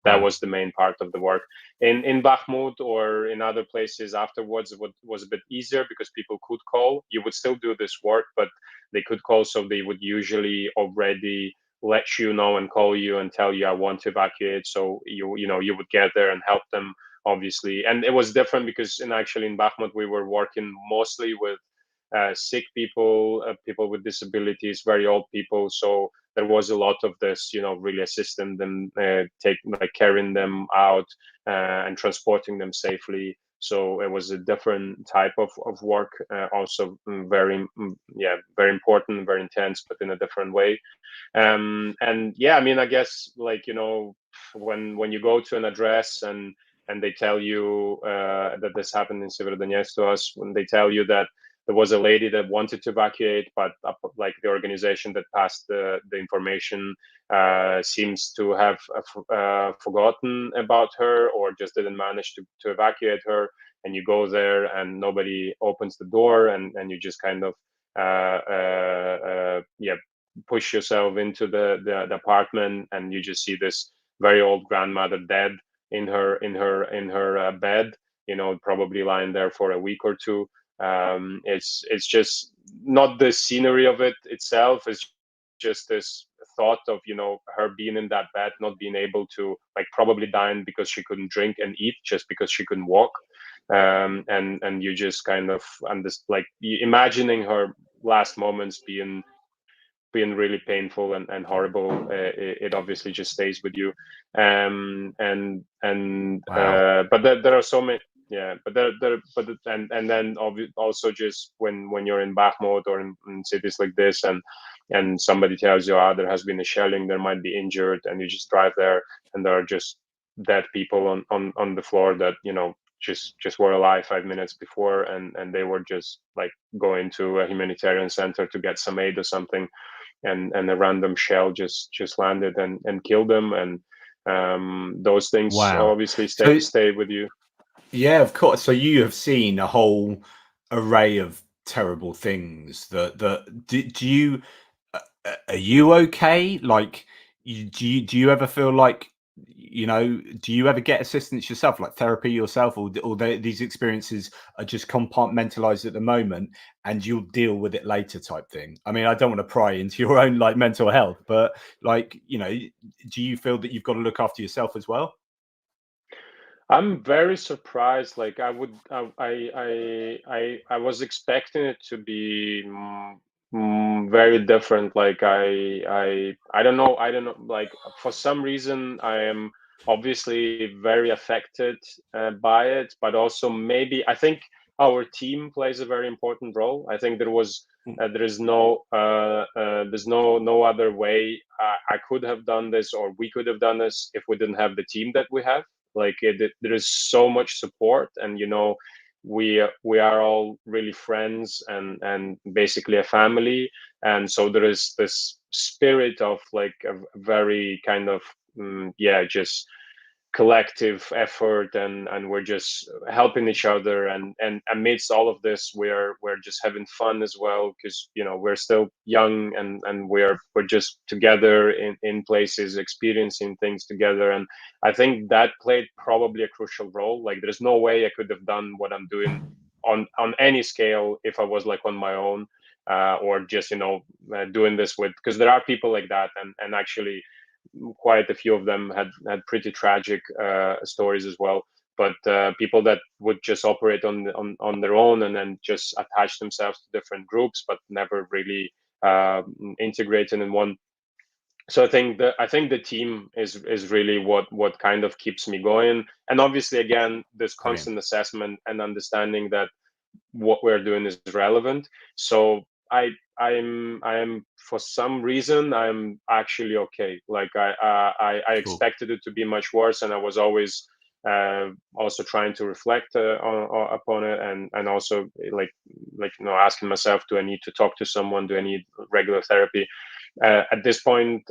that was the main part of the work. In Bakhmut or in other places afterwards, it was a bit easier because people could call. You would still do this work, but they could call, so they would usually already let you know and call you and tell you, I want to evacuate. So you would get there and help them, obviously. And it was different because in Bakhmut we were working mostly with sick people, people with disabilities, very old people. So there was a lot of this, really assisting them, carrying them out and transporting them safely. So it was a different type of work, also very important, very intense, but in a different way. And yeah, I mean, I guess when you go to an address and they tell you that this happened in Severodonetsk to us, when they tell you that there was a lady that wanted to evacuate, but the organization that passed the information seems to have forgotten about her or just didn't manage to evacuate her, and you go there and nobody opens the door, and you just kind of push yourself into the apartment, and you just see this very old grandmother dead in her bed, probably lying there for a week or two. It's just not the scenery of it itself. It's just this thought of her being in that bed, not being able to, probably dying because she couldn't drink and eat, just because she couldn't walk. And you just kind of imagining her last moments being really painful and horrible. It obviously just stays with you. Wow. But there are so many. Yeah, but and then also just when you're in Bakhmut or in cities like this, and somebody tells you, there has been a shelling, there might be injured, and you just drive there, and there are just dead people on the floor that just were alive 5 minutes before, and they were just going to a humanitarian center to get some aid or something, and a random shell just landed and killed them, and those things Wow. obviously So stay with you. yeah, of course. So you have seen a whole array of terrible things. Do you are you okay? Do you ever feel like do you ever get assistance yourself, like therapy yourself, or these experiences are just compartmentalized at the moment and you'll deal with it later type thing? I mean, I don't want to pry into your own mental health, but do you feel that you've got to look after yourself as well? I'm very surprised. I was expecting it to be very different. I don't know. For some reason, I am obviously very affected by it, but also maybe I think our team plays a very important role. I think there's no other way I could have done this, or we could have done this, if we didn't have the team that we have. There is so much support, and we are all really friends and basically a family, and so there is this spirit of a very kind of just collective effort, and we're just helping each other, and amidst all of this we're just having fun as well, because we're still young, and we're just together in places, experiencing things together, and I think that played probably a crucial role. There's no way I could have done what I'm doing on any scale if I was on my own, or just doing this with, because there are people like that, and actually quite a few of them had pretty tragic stories as well. But people that would just operate on their own, and then just attach themselves to different groups, but never really integrated in one. So I think the team is really what kind of keeps me going, and obviously again this Brilliant. constant assessment and understanding that what we're doing is relevant. So I am for some reason I'm actually okay. I Cool. expected it to be much worse, and I was always also trying to reflect upon it, and also asking myself, do I need to talk to someone? Do I need regular therapy? At this point,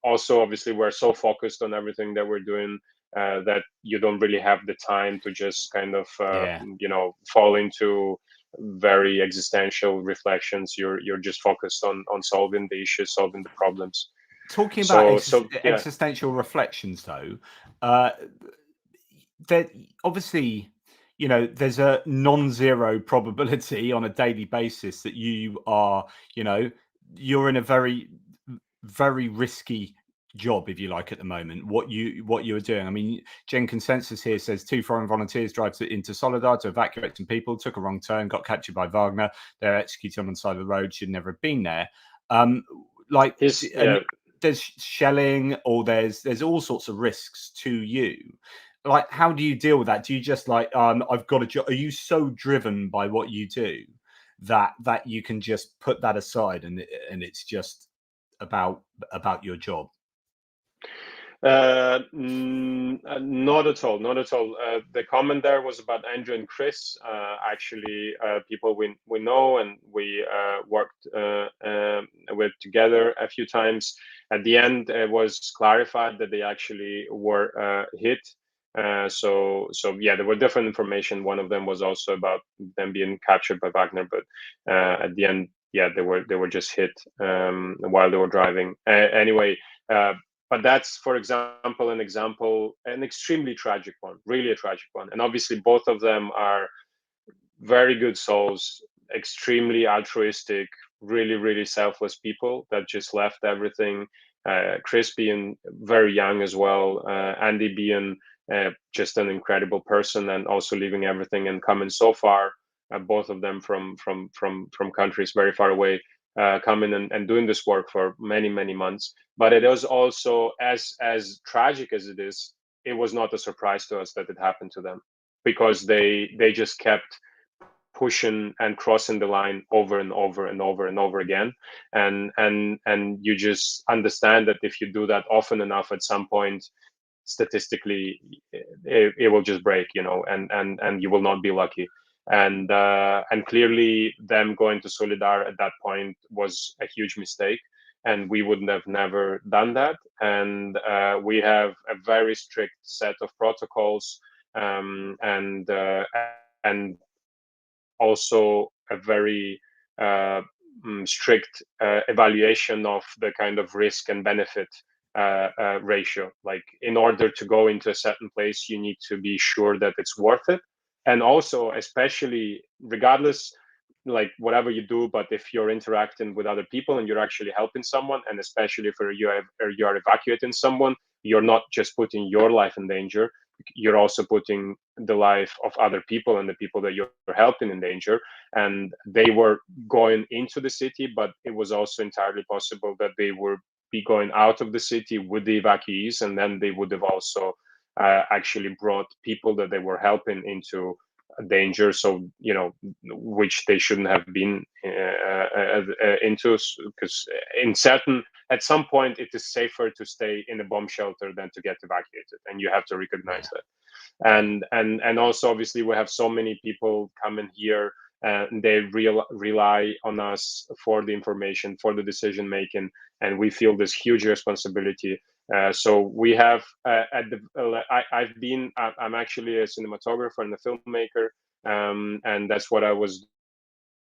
also, obviously, we're so focused on everything that we're doing that you don't really have the time to just kind of fall into very existential reflections. You're just focused on solving the issues, solving the problems. Talking about Yeah. existential reflections, though, that obviously, there's a non-zero probability on a daily basis that you are, you're in a very, very risky job, if you like, at the moment. What you are doing. I mean, Gen Consensus here says 2 foreign volunteers drive into Soledar to evacuate some people, took a wrong turn, got captured by Wagner. They're executed on the side of the road. Should never have been there. There's shelling, or there's all sorts of risks to you. Like, how do you deal with that? Do you just I've got a job? Are you so driven by what you do that you can just put that aside and it's just about your job? Not at all. The comment there was about Andrew and Chris, actually people we know, and we worked with together a few times. At the end, it was clarified that they actually were hit. So yeah, there were different information. One of them was also about them being captured by Wagner, but at the end, yeah, they were just hit while they were driving. Anyway. But that's, for example, an extremely tragic one, really a tragic one. And obviously, both of them are very good souls, extremely altruistic, really, really selfless people that just left everything. Chris being very young as well, Andy being just an incredible person, and also leaving everything and coming so far. Both of them from countries very far away. Coming and doing this work for many months. But it is also, as tragic as it is, it was not a surprise to us that it happened to them, because they just kept pushing and crossing the line over and over and over and over again. And you just understand that if you do that often enough, at some point, statistically, it will just break, and you will not be lucky. And clearly, them going to Solidar at that point was a huge mistake, and we wouldn't have never done that. And we have a very strict set of protocols, and also a very strict evaluation of the kind of risk and benefit ratio. Like, in order to go into a certain place, you need to be sure that it's worth it. And also, especially, regardless, like whatever you do, but if you're interacting with other people and you're actually helping someone, and especially if you're evacuating someone, you're not just putting your life in danger, you're also putting the life of other people and the people that you're helping in danger. And they were going into the city, but it was also entirely possible that they would be going out of the city with the evacuees, and then they would have also actually brought people that they were helping into danger, so which they shouldn't have been into, because at some point it is safer to stay in a bomb shelter than to get evacuated, and you have to recognize that. And also, obviously, we have so many people coming here, and they rely on us for the information, for the decision making, and we feel this huge responsibility. So we have I'm actually a cinematographer and a filmmaker, and that's what I was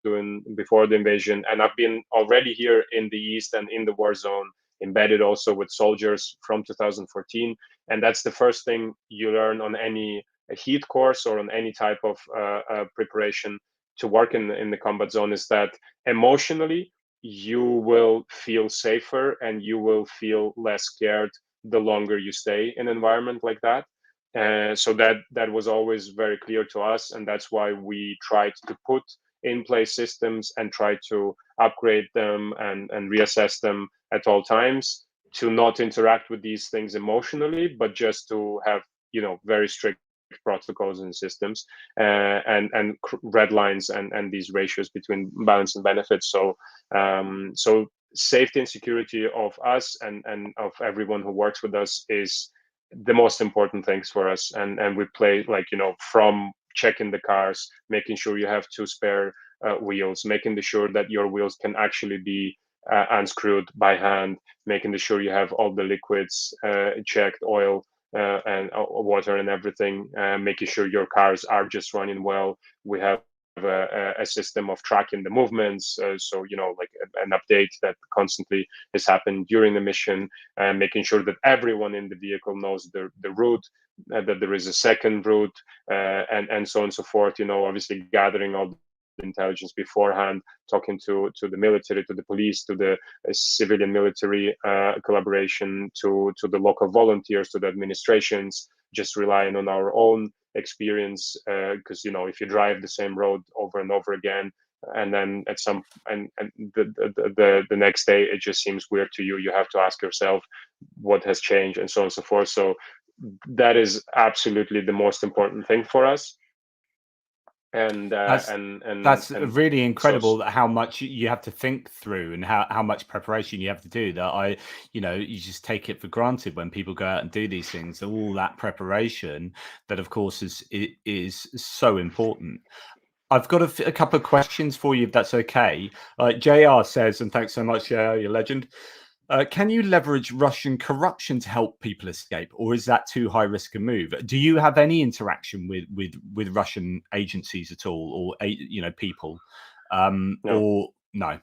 doing before the invasion. And I've been already here in the East and in the war zone, embedded also with soldiers from 2014. And that's the first thing you learn on any heat course or on any type of preparation to work in the combat zone, is that emotionally you will feel safer and you will feel less scared the longer you stay in an environment like that. So that was always very clear to us, and that's why we tried to put in place systems and try to upgrade them and reassess them at all times, to not interact with these things emotionally, but just to have very strict protocols and systems, and red lines and these ratios between balance and benefits. So safety and security of us and of everyone who works with us is the most important things for us. And we play, from checking the cars, making sure you have 2 spare wheels, making sure that your wheels can actually be unscrewed by hand, making sure you have all the liquids checked, oil and water and everything, making sure your cars are just running well. We have a system of tracking the movements, so like an update that constantly is happening during the mission, making sure that everyone in the vehicle knows the route, that there is a second route, and so on and so forth. Obviously gathering all the intelligence beforehand, talking to the military, to the police, to the civilian military collaboration, to the local volunteers, to the administrations, just relying on our own experience, because if you drive the same road over and over again, and then at some and the next day it just seems weird to you, you have to ask yourself what has changed, and so on and so forth. So that is absolutely the most important thing for us. And that's really incredible, that how much you have to think through and how much preparation you have to do, that you just take it for granted when people go out and do these things, all that preparation that of course is so important. I've got a couple of questions for you, if that's okay. JR says, and thanks so much, JR, you're a legend. Can you leverage Russian corruption to help people escape, or is that too high risk a move? Do you have any interaction with Russian agencies at all, or people? No. Or no?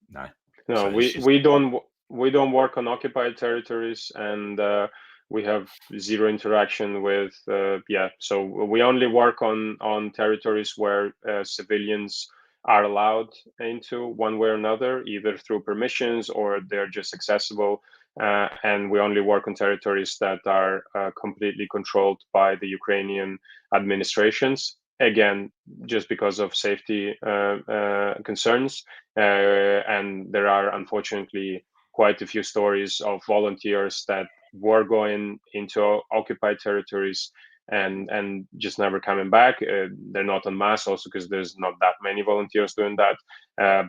No, So we don't work on occupied territories, and we have zero interaction with So we only work on territories where civilians are allowed into, one way or another, either through permissions or they're just accessible. And we only work on territories that are completely controlled by the Ukrainian administrations. Again, just because of safety concerns. And there are unfortunately quite a few stories of volunteers that were going into occupied territories and just never coming back. They're not en masse, also because there's not that many volunteers doing that.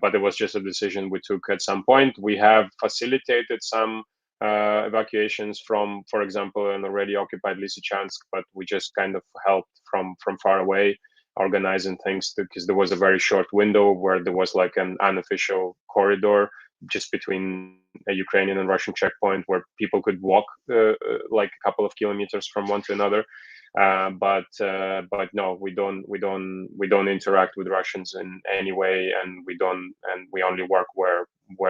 But it was just a decision we took at some point. We have facilitated some evacuations from, for example, an already occupied Lysychansk, but we just kind of helped from far away, organizing things, because there was a very short window where there was like an unofficial corridor just between a Ukrainian and Russian checkpoint where people could walk like a couple of kilometers from one to another. But no, we don't interact with Russians in any way, and we only work where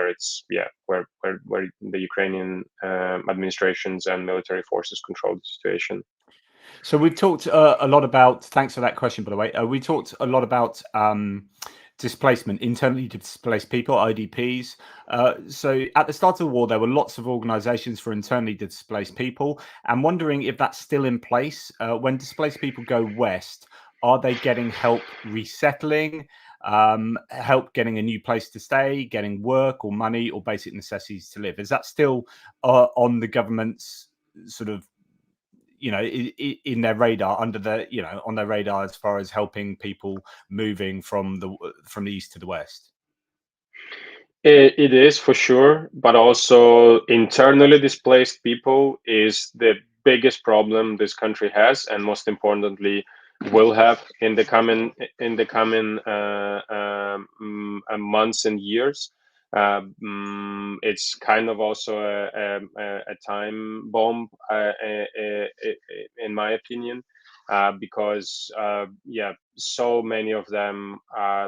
it's where the Ukrainian administrations and military forces control the situation. So we've talked a lot about, thanks for that question, by the way. We talked a lot about displacement, internally displaced people, IDPs. So at the start of the war, there were lots of organizations for internally displaced people. I'm wondering if that's still in place. When displaced people go west, are they getting help resettling, help getting a new place to stay, getting work or money or basic necessities to live? Is that still on the government's sort of in their radar, on their radar, as far as helping people moving from the east to the west? It is for sure, but also internally displaced people is the biggest problem this country has, and most importantly, will have in the coming months and years. It's kind of also a time bomb, in my opinion, because so many of them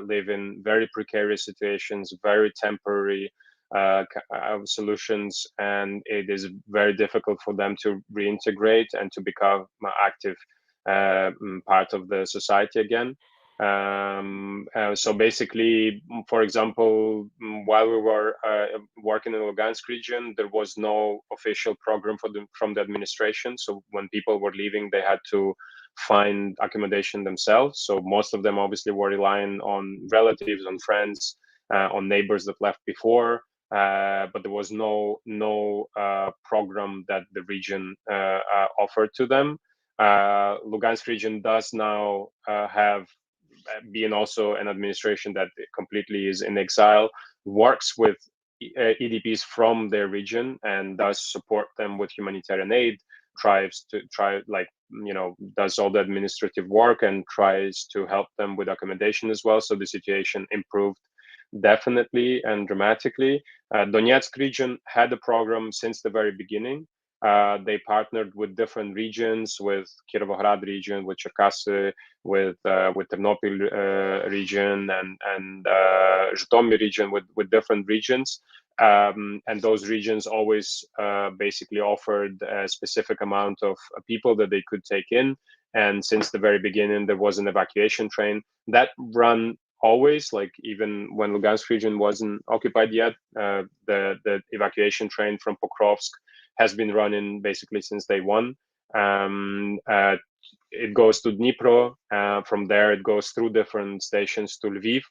live in very precarious situations, very temporary solutions, and it is very difficult for them to reintegrate and to become active part of the society again. So basically, for example, while we were working in the Lugansk region, there was no official program from the administration. So when people were leaving, they had to find accommodation themselves. So most of them obviously were relying on relatives, on friends, on neighbors that left before. But there was no program that the region offered to them. Lugansk region does now have, being also an administration that completely is in exile, works with EDPs from their region and does support them with humanitarian aid, does all the administrative work and tries to help them with accommodation as well. So the situation improved definitely and dramatically. Donetsk region had a program since the very beginning. They partnered with different regions, with Kirovohrad region, with Cherkasy, with Ternopil region, and Zhytomyr region, with different regions. And those regions always basically offered a specific amount of people that they could take in. And since the very beginning, there was an evacuation train that run always, like even when Lugansk region wasn't occupied yet. The evacuation train from Pokrovsk has been running basically since day one. It goes to Dnipro. From there, it goes through different stations to Lviv.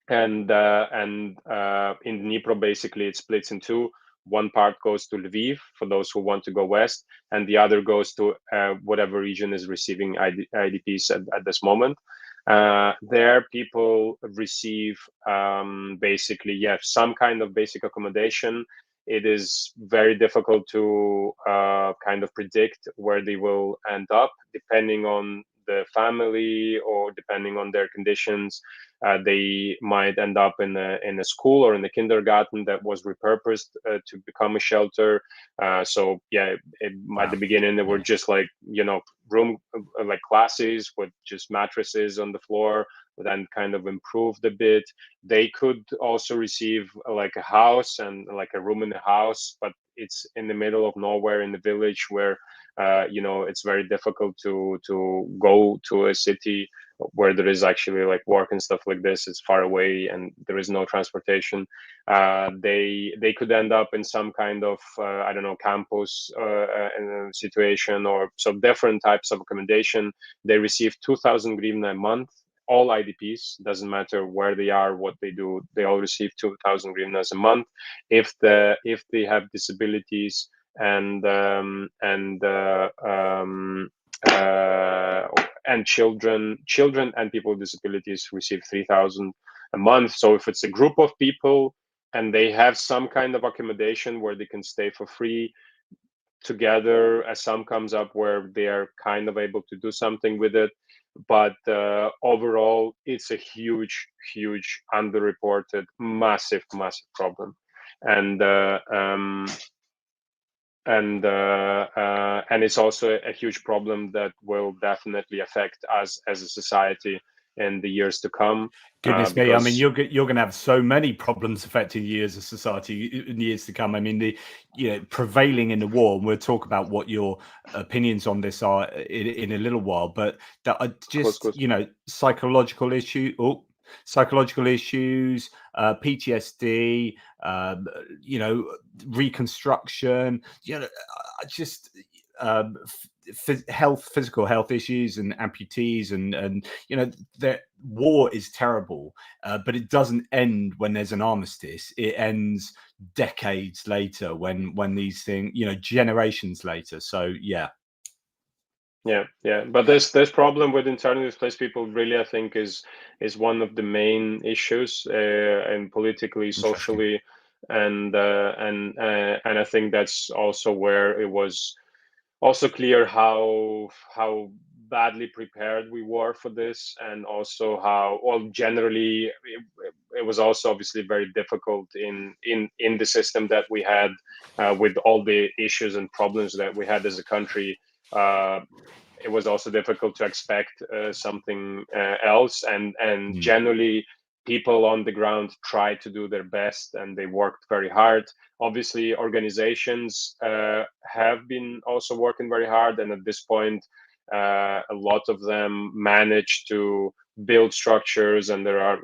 And in Dnipro, basically, it splits in two. One part goes to Lviv for those who want to go west, and the other goes to whatever region is receiving IDPs at this moment. There, people receive basically, some kind of basic accommodation. It is very difficult to kind of predict where they will end up, depending on the family or depending on their conditions. They might end up in a school or in a kindergarten that was repurposed to become a shelter. At the beginning, they were just like, room, like classes with just mattresses on the floor, then kind of improved a bit. They could also receive like a house and like a room in the house, but it's in the middle of nowhere in the village where it's very difficult to go to a city where there is actually like work and stuff like this. It's far away and there is no transportation. They could end up in some kind of campus situation, or so different types of accommodation. They receive 2,000 hryvnia a month. All IDPs, doesn't matter where they are, what they do, they all receive 2,000 hryvnias a month. If they have disabilities and children and people with disabilities receive 3,000 a month. So if it's a group of people and they have some kind of accommodation where they can stay for free together, as some comes up where they are kind of able to do something with it. But overall, it's a huge underreported, massive problem. And it's also a huge problem that will definitely affect us as a society in the years to come. Goodness me! I mean, you're going to have so many problems affecting you as a society in years to come. I mean, prevailing in the war, and we'll talk about what your opinions on this are in a little while. But that are just psychological issues, PTSD, reconstruction, just physical health issues and amputees, and the war is terrible, but it doesn't end when there's an armistice. It ends decades later, when these things, generations later. So yeah. But this problem with internally displaced people really, I think, is one of the main issues, and politically, socially, and I think that's also where it was also clear how badly prepared we were for this, and also how, well, generally it was also obviously very difficult in the system that we had, with all the issues and problems that we had as a country. It was also difficult to expect something else, and generally people on the ground tried to do their best and they worked very hard. Obviously, organizations have been also working very hard, and at this point, a lot of them managed to build structures. And there are,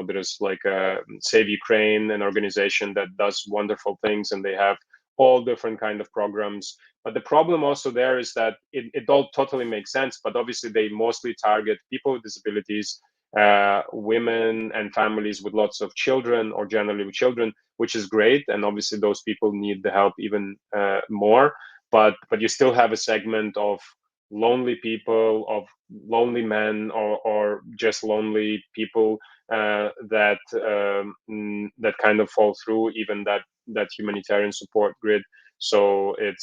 there's like a Save Ukraine, an organization that does wonderful things, and they have all different kind of programs. But the problem also there is that it all totally makes sense, but obviously they mostly target people with disabilities, women and families with lots of children, or generally with children, which is great. And obviously those people need the help even more. But you still have a segment of lonely people, of lonely men, or just lonely people that kind of fall through even that humanitarian support grid. So it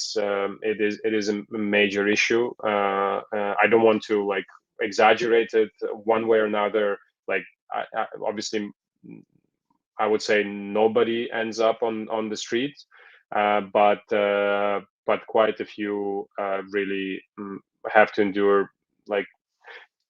is a major issue. I don't want to exaggerate it one way or another. Obviously I would say nobody ends up on the street, but quite a few really have to endure, like,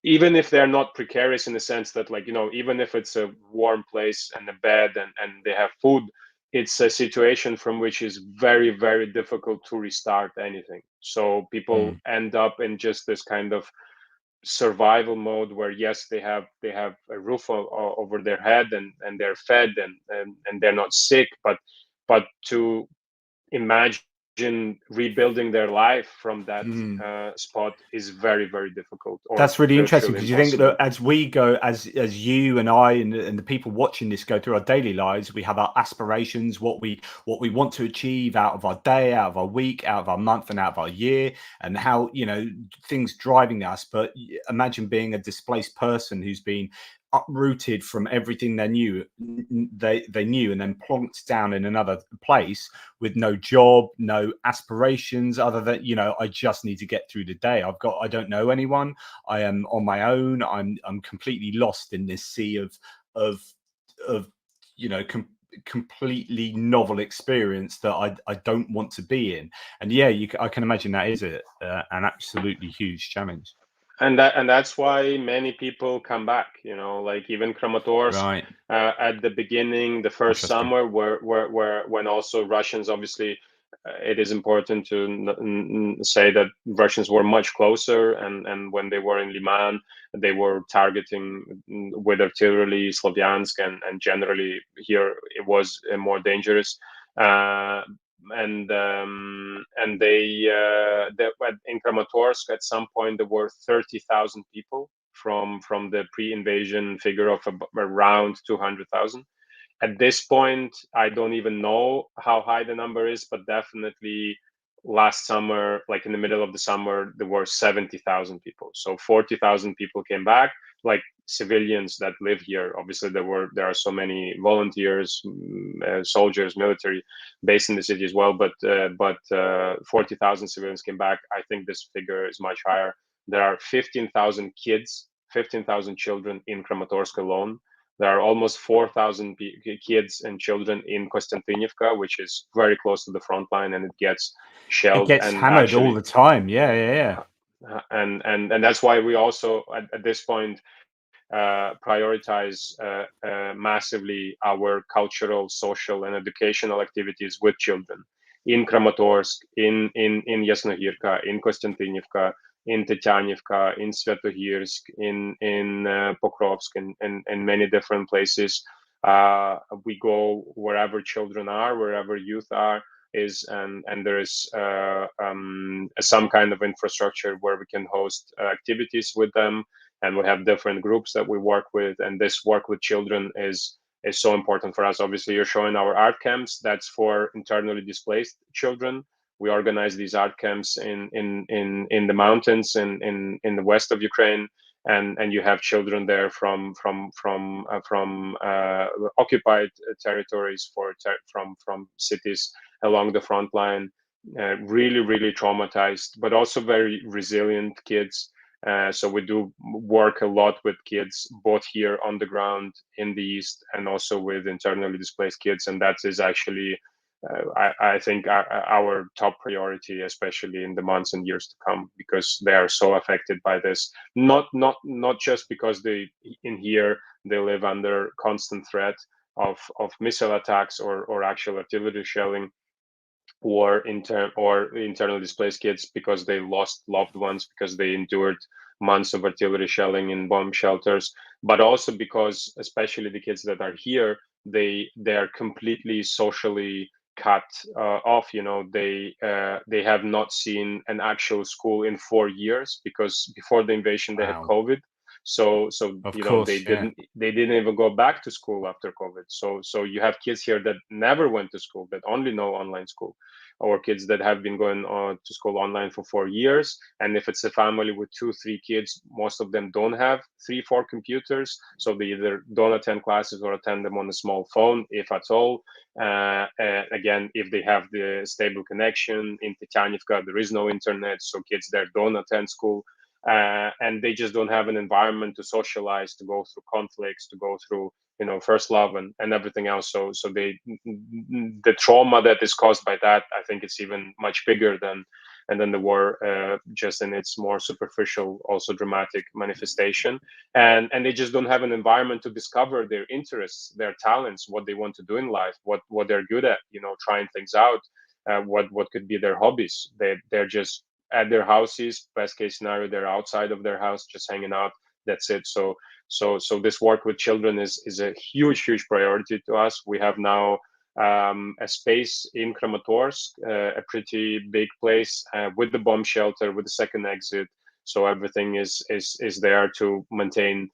even if they're not precarious in the sense that, like, even if it's a warm place and a bed and they have food, it's a situation from which is very, very difficult to restart anything. So people end up in just this kind of survival mode where, yes, they have a roof over their head, and they're fed, and they're not sick, but to imagine rebuilding their life from that spot is very, very difficult, or that's really interesting, virtually because you think impossible. that as we go, as you and I and the people watching this go through our daily lives, we have our aspirations, what we want to achieve out of our day, out of our week, out of our month, and out of our year, and how things driving us. But imagine being a displaced person who's been uprooted from everything they knew, and then plonked down in another place with no job, no aspirations other than, I just need to get through the day. I don't know anyone. I am on my own. I'm completely lost in this sea of completely novel experience that I don't want to be in. And yeah, I can imagine that is an absolutely huge challenge. And that's why many people come back, like even Kramatorsk, Right. at the beginning, the first Interesting. summer, where when also Russians, obviously, it is important to say that Russians were much closer, and when they were in Liman, they were targeting with artillery Slavyansk, and generally here it was more dangerous. And in Kramatorsk at some point there were 30,000 people from the pre-invasion figure of around 200,000. At this point, I don't even know how high the number is, but definitely last summer, like in the middle of the summer, there were 70,000 people. So 40,000 people came back, like civilians that live here. Obviously, there are so many volunteers, soldiers, military based in the city as well. But 40,000 civilians came back. I think this figure is much higher. There are 15,000 kids, 15,000 children in Kramatorsk alone. There are almost 4,000 kids and children in Konstantinivka, which is very close to the front line, and it gets shelled. It gets and hammered actually, all the time. Yeah. and that's why we also at this point prioritize massively our cultural, social, and educational activities with children in Kramatorsk, in Yasnohirka, in Konstantinivka, in Tetianivka, in Svetohirsk, in Pokrovsk, and many different places. We go wherever children are, wherever youth are, and there is some kind of infrastructure where we can host activities with them, and we have different groups that we work with, and this work with children is so important for us. Obviously, you're showing our art camps. That's for internally displaced children. We organize these art camps in the mountains in the west of Ukraine, and you have children there from occupied territories, from cities along the front line, really, really traumatized, but also very resilient kids. So we do work a lot with kids, both here on the ground in the East and also with internally displaced kids. And that is actually, I think, our top priority, especially in the months and years to come, because they are so affected by this. Not just because in here they live under constant threat of missile attacks or actual artillery shelling, or internally displaced kids because they lost loved ones, because they endured months of artillery shelling in bomb shelters, but also because, especially the kids that are here, they are completely socially cut off. They have not seen an actual school in 4 years, because before the invasion they had Wow. COVID. So Of course, they didn't even go back to school after COVID. So you have kids here that never went to school, that only know online school, or kids that have been going to school online for 4 years. And if it's a family with 2-3 kids, most of them don't have 3-4 computers, so they either don't attend classes or attend them on a small phone, if at all. Again, if they have the stable connection in Tetianivka, there is no internet, so kids there don't attend school. and they just don't have an environment to socialize, to go through conflicts, to go through first love and everything else. So the trauma that is caused by that, I think it's even much bigger than the war, just in its more superficial, also dramatic manifestation. And they just don't have an environment to discover their interests, their talents, what they want to do in life, what they're good at, trying things out, what could be their hobbies. They're just at their houses. Best case scenario, they're outside of their house just hanging out. That's it. So this work with children is a huge priority to us. We have now a space in Kramatorsk, a pretty big place, with the bomb shelter, with the second exit. So everything is there to maintain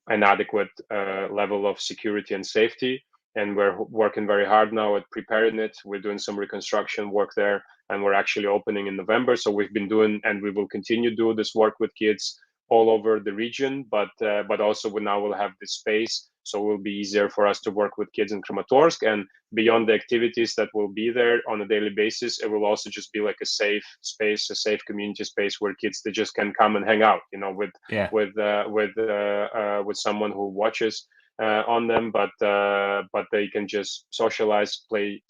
an adequate level of security and safety. And we're working very hard now at preparing it. We're doing some reconstruction work there, and we're actually opening in November. So we've been doing, and we will continue to do this work with kids all over the region, but also we now will have this space, so it will be easier for us to work with kids in Kramatorsk. And beyond the activities that will be there on a daily basis, it will also just be like a safe space, a safe community space where kids, they just can come and hang out, with someone who watches on them, but they can just socialize, play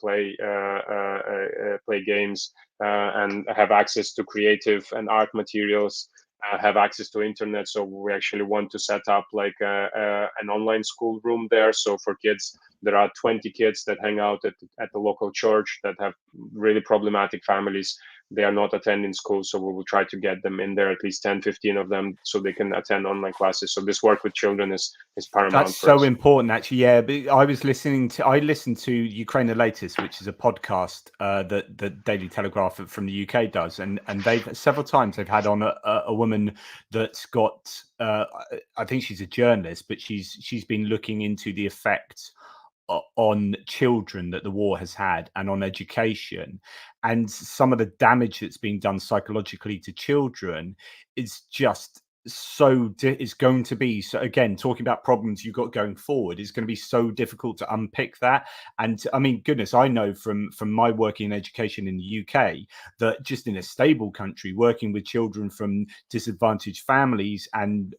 games, and have access to creative and art materials, have access to internet. So we actually want to set up like an online school room there. So for kids, there are 20 kids that hang out at the local church that have really problematic families. They are not attending school, so we will try to get them in there, at least 10-15 of them, so they can attend online classes. So this work with children is paramount. That's so important, actually. Yeah, but I listened to Ukraine the Latest, which is a podcast that the Daily Telegraph from the UK does, and they've several times they've had on a woman that's got I think she's a journalist, but she's been looking into the effects on children that the war has had and on education, and some of the damage that's being done psychologically to children is just it's going to be, so again, talking about problems you've got going forward, is going to be so difficult to unpick that. And I mean, goodness, I know from my working in education in the UK that just in a stable country, working with children from disadvantaged families and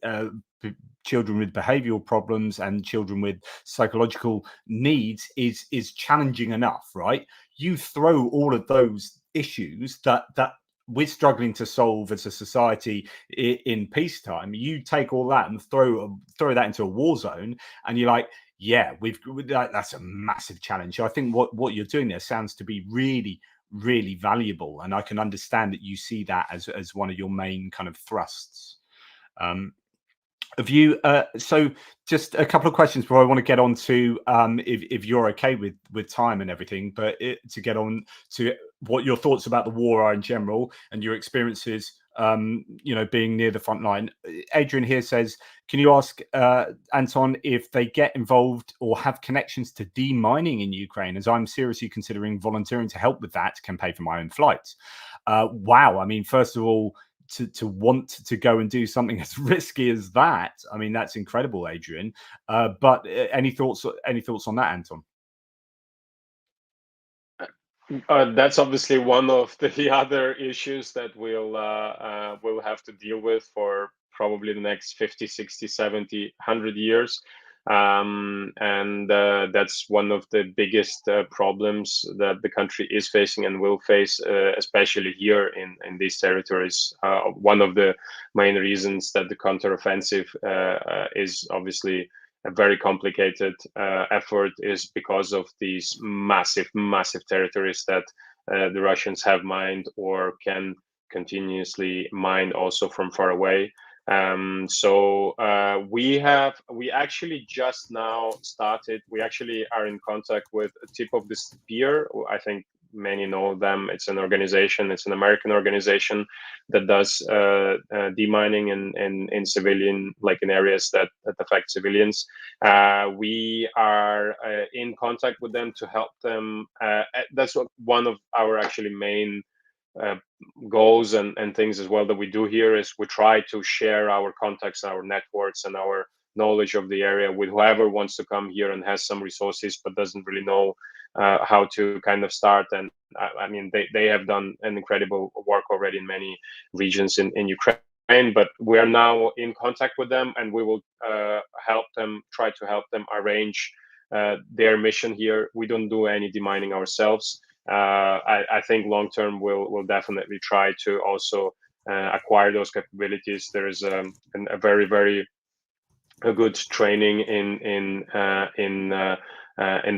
children with behavioral problems and children with psychological needs is challenging enough, right? You throw all of those issues that we're struggling to solve as a society in peacetime. You take all that and throw that into a war zone, and you're like, yeah, that's a massive challenge. So I think what you're doing there sounds to be really, really valuable, and I can understand that you see that as one of your main kind of thrusts. Have you so just a couple of questions before I want to get on to if you're okay with time and everything, but to get on to what your thoughts about the war are in general and your experiences being near the front line. Adrian here says, can you ask Anton if they get involved or have connections to demining in Ukraine, as I'm seriously considering volunteering to help with that, can pay for my own flights. Wow, I mean, first of all, to want to go and do something as risky as that, I mean, that's incredible, Adrian. But any thoughts on that, Anton? That's obviously one of the other issues that we'll have to deal with for probably the next 50, 60, 70, 100 years. And that's one of the biggest problems that the country is facing and will face, especially here in these territories. One of the main reasons that the counteroffensive is obviously a very complicated effort is because of these massive territories that the Russians have mined or can continuously mine also from far away. So we actually just now started. We actually are in contact with a tip of the Pierre. I think many know them. It's an organization. It's an American organization that does demining in civilian, like in areas that affect civilians. We are in contact with them to help them. That's one of our actually main goals and things as well that we do here is we try to share our contacts, our networks, and our knowledge of the area with whoever wants to come here and has some resources but doesn't really know how to kind of start. And I mean, they have done an incredible work already in many regions in Ukraine. but we are now in contact with them, and we will try to help them arrange their mission here. We don't do any demining ourselves. I think long term we'll definitely try to also acquire those capabilities. There is a very good training in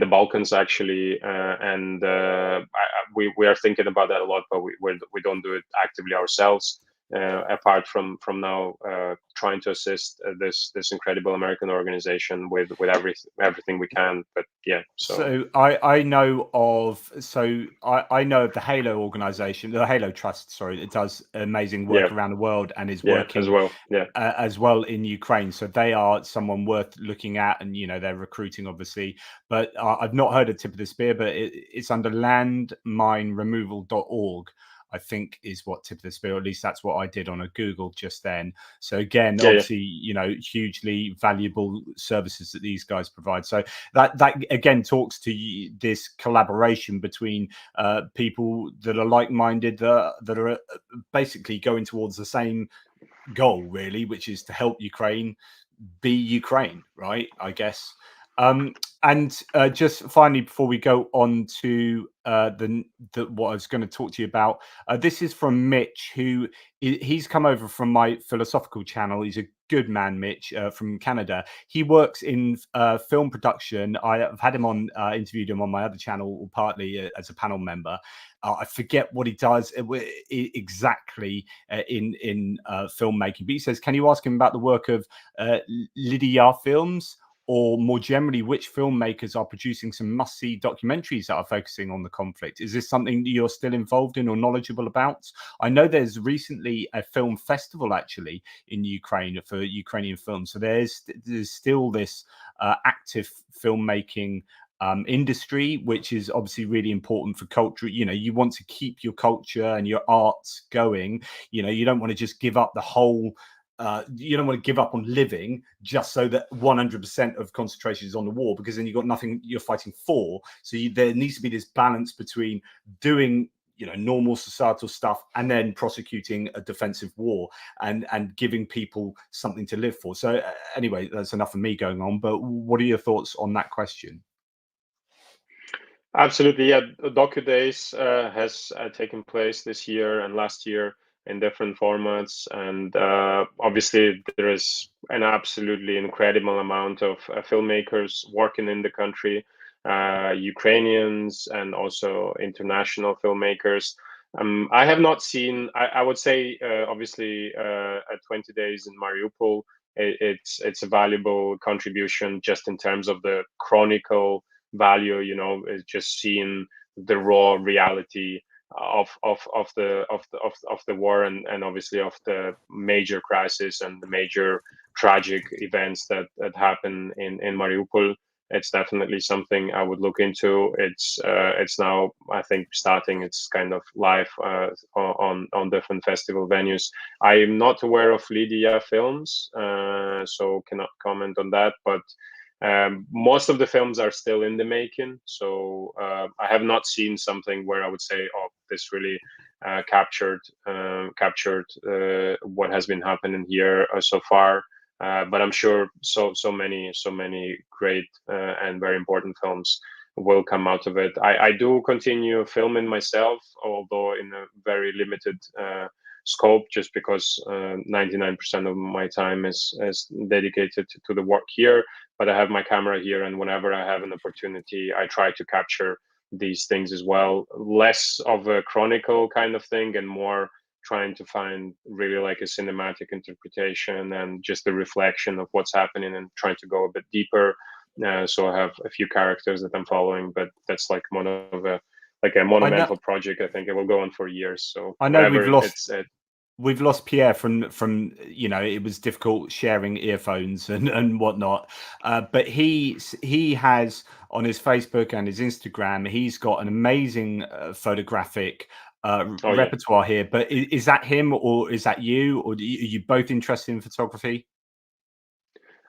the Balkans actually, and we are thinking about that a lot, but we don't do it actively ourselves. Apart from now trying to assist this incredible American organization with everything we can. But yeah, so I know of I know of the Halo organization, the Halo Trust, sorry, that does amazing work around the world and is working as well in Ukraine. So they are someone worth looking at, and they're recruiting obviously. But I've not heard of Tip of the Spear, but it's under landmineremoval.org. I think is what Tip of the Spear, or at least that's what I did on a Google just then. So again, obviously, hugely valuable services that these guys provide. So that again talks to this collaboration between people that are like-minded, that are basically going towards the same goal, really, which is to help Ukraine be Ukraine, right? I guess. And just finally, before we go on to what I was going to talk to you about, this is from Mitch, who he's come over from my philosophical channel. He's a good man, Mitch, from Canada. He works in film production. I've had him on, interviewed him on my other channel, partly as a panel member. I forget what he does exactly in filmmaking, but he says, can you ask him about the work of Lydia Films? Or more generally, which filmmakers are producing some must-see documentaries that are focusing on the conflict? Is this something that you're still involved in or knowledgeable about? I know there's recently a film festival actually in Ukraine for Ukrainian films. So there's still this active filmmaking industry, which is obviously really important for culture. You want to keep your culture and your arts going. You don't want to just give up the whole you don't want to give up on living just so that 100% of concentration is on the war, because then you've got nothing you're fighting for. So there needs to be this balance between doing normal societal stuff and then prosecuting a defensive war and giving people something to live for. So anyway, that's enough of me going on, but what are your thoughts on that question? Absolutely, yeah. Docu Days has taken place this year and last year in different formats, and obviously there is an absolutely incredible amount of filmmakers working in the country, Ukrainians and also international filmmakers. I have not seen, I would say obviously at 20 Days in Mariupol, it's a valuable contribution just in terms of the chronicle value. Is just seeing the raw reality of the war, and obviously of the major crisis and the major tragic events that happen in Mariupol. It's definitely something I would look into. It's now, I think, starting its kind of live on different festival venues. I am not aware of Lydia Films, so cannot comment on that, but most of the films are still in the making, so I have not seen something where I would say, oh, this really captured what has been happening here so far. But I'm sure so many great and very important films will come out of it. I do continue filming myself, although in a very limited scope, just because 99% of my time is dedicated to the work here. But I have my camera here, and whenever I have an opportunity, I try to capture these things as well. Less of a chronicle kind of thing, and more trying to find really like a cinematic interpretation and just the reflection of what's happening, and trying to go a bit deeper. So I have a few characters that I'm following, but that's like one of a monumental project. I think it will go on for years. So I know we've lost Pierre from it was difficult sharing earphones and whatnot, but he has on his Facebook and his Instagram, he's got an amazing photographic repertoire here. But is that him or is that you, or are you both interested in photography?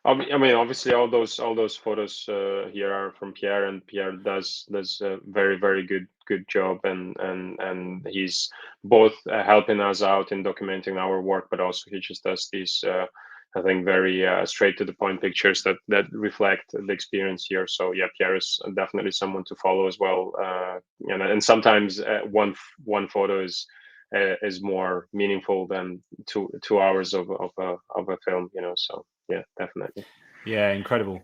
I mean, obviously, all those photos here are from Pierre, and Pierre does a very good job, and he's both helping us out in documenting our work, but also he just does these I think very straight to the point pictures that reflect the experience here. So yeah, Pierre is definitely someone to follow as well. And sometimes one photo is more meaningful than two hours of a film. So yeah, definitely. Yeah, incredible.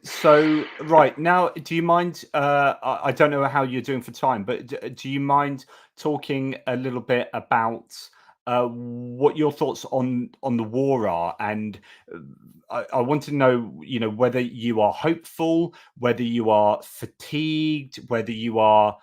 So right now, do you mind? I don't know how you're doing for time, but do you mind talking a little bit about what your thoughts on the war are? And I want to know, whether you are hopeful, whether you are fatigued, whether you are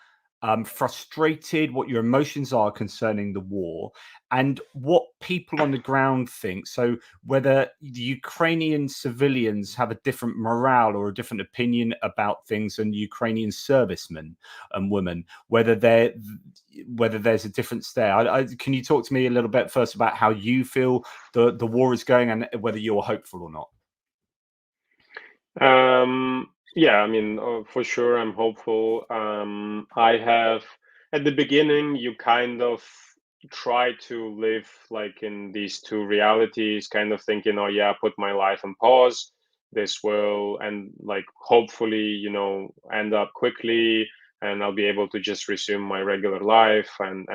frustrated, what your emotions are concerning the war, and what people on the ground think. So whether the Ukrainian civilians have a different morale or a different opinion about things than Ukrainian servicemen and women, whether there's a difference there. Can you talk to me a little bit first about how you feel the war is going and whether you're hopeful or not? Yeah, I mean, for sure, I'm hopeful. I have, at the beginning, you kind of try to live like in these two realities, kind of thinking, oh yeah, put my life on pause. This will, and like hopefully, end up quickly, and I'll be able to just resume my regular life. And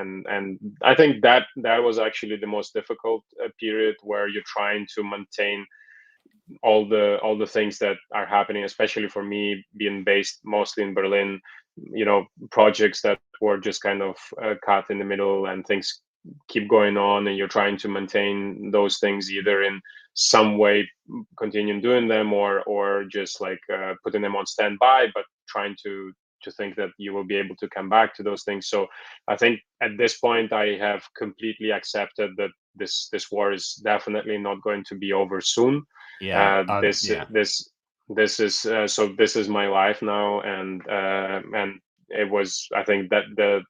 I think that was actually the most difficult period, where you're trying to maintain all the things that are happening, especially for me being based mostly in Berlin. Projects that were just kind of cut in the middle, and things keep going on, and you're trying to maintain those things either in some way, continuing doing them, or just like putting them on standby, but trying to think that you will be able to come back to those things. So I think at this point I have completely accepted that this war is definitely not going to be over soon. Yeah, This yeah. this is so this is my life now, and it was, I think, that the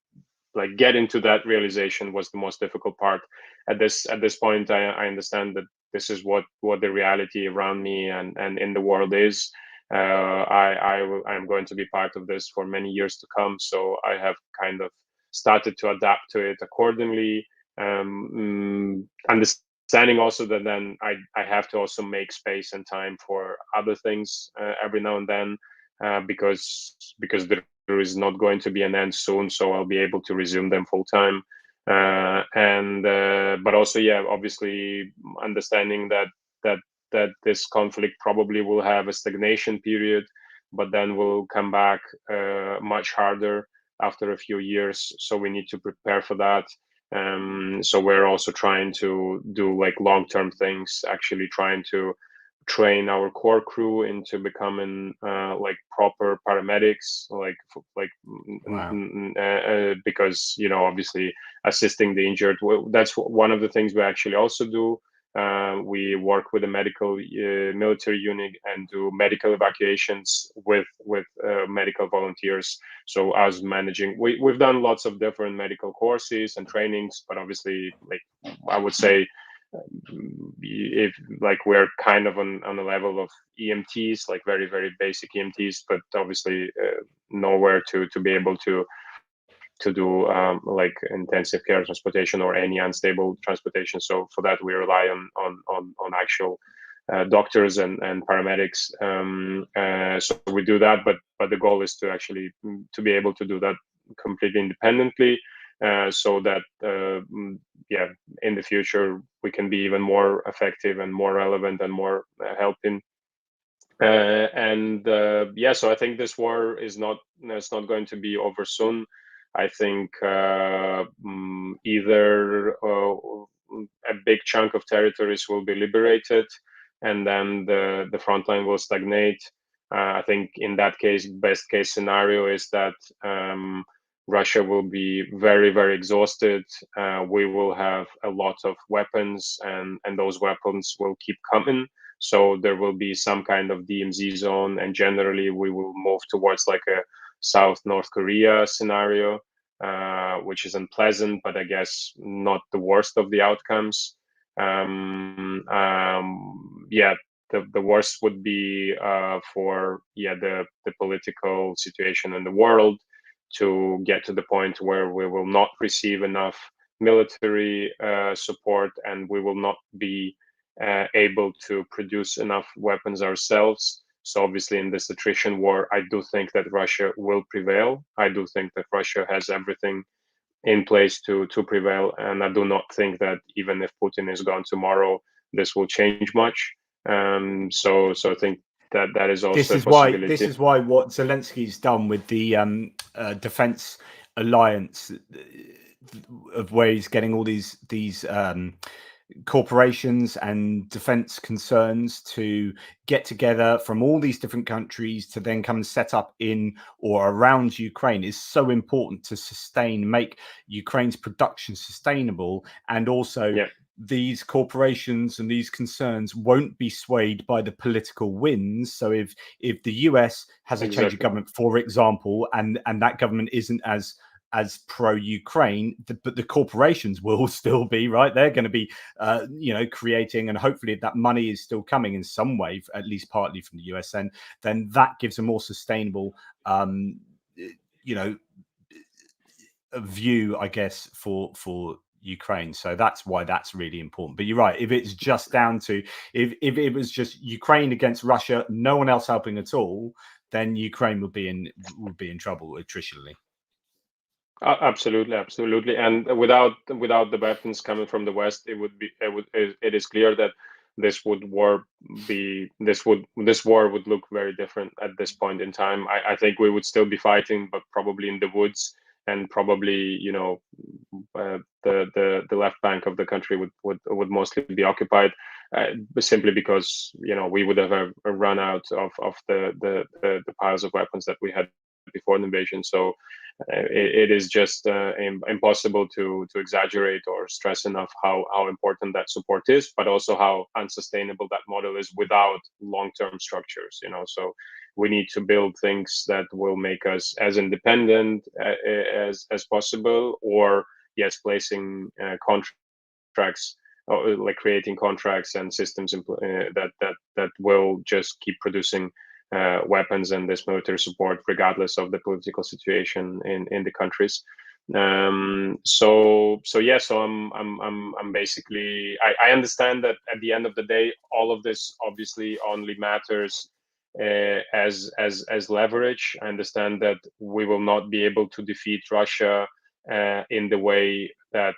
like getting to that realization was the most difficult part. At this point, I understand that this is what the reality around me and in the world is. I'm going to be part of this for many years to come, so I have kind of started to adapt to it accordingly. Understanding also that then I have to also make space and time for other things every now and then, because there is not going to be an end soon, so I'll be able to resume them full time. And but also, yeah, obviously understanding that this conflict probably will have a stagnation period, but then will come back much harder after a few years. So we need to prepare for that. So we're also trying to do like long-term things, actually trying to train our core crew into becoming like proper paramedics, Wow. because obviously assisting the injured. That's one of the things we actually also do. We work with a medical military unit and do medical evacuations with medical volunteers. So us managing, we've done lots of different medical courses and trainings, but obviously, like I would say, if like we're kind of on a level of EMTs, like very basic EMTs, but obviously nowhere to be able to do like intensive care transportation or any unstable transportation. So for that we rely on actual doctors and paramedics. So we do that, but the goal is to actually to be able to do that completely independently, so that yeah, in the future we can be even more effective and more relevant and more helping. And yeah, so I think this war is not, it's not going to be over soon. I think either a big chunk of territories will be liberated, and then the front line will stagnate. I think in that case, best case scenario is that Russia will be very exhausted. We will have a lot of weapons, and those weapons will keep coming. So there will be some kind of DMZ zone, and generally we will move towards like a South North Korea scenario, which is unpleasant, but I guess not the worst of the outcomes. Yeah, the worst would be for the political situation in the world to get to the point where we will not receive enough military support, and we will not be able to produce enough weapons ourselves. So obviously in this attrition war, I do think that Russia will prevail. I do think that Russia has everything in place to prevail, and I do not think that even if Putin is gone tomorrow, this will change much. So I think that is also a possibility. This is why what Zelensky's done with the defense alliance, of where he's getting all these corporations and defense concerns to get together from all these different countries to then come and set up in or around Ukraine, is so important to make Ukraine's production sustainable. And also these corporations and these concerns won't be swayed by the political winds. So if the US has a change of government, for example, and that government isn't as pro-Ukraine, but the corporations will still be, right? They're going to be, creating, and hopefully that money is still coming in some way, at least partly from the US. And then that gives a more sustainable, a view, I guess, for Ukraine. So that's why that's really important. But you're right. If it's just down to if it was just Ukraine against Russia, no one else helping at all, then Ukraine would be in trouble attritionally. Absolutely, and without the weapons coming from the West, it is clear that this war would look very different at this point in time. I think we would still be fighting, but probably in the woods, and probably the left bank of the country would mostly be occupied, simply because we would have run out of the piles of weapons that we had before the invasion. So it is just impossible to exaggerate or stress enough how important that support is, but also how unsustainable that model is without long-term structures. So we need to build things that will make us as independent as possible, or placing contracts, like creating contracts and systems that will just keep producing weapons and this military support regardless of the political situation in the countries. So I'm basically, I understand that at the end of the day, all of this obviously only matters as leverage. I understand that we will not be able to defeat Russia in the way that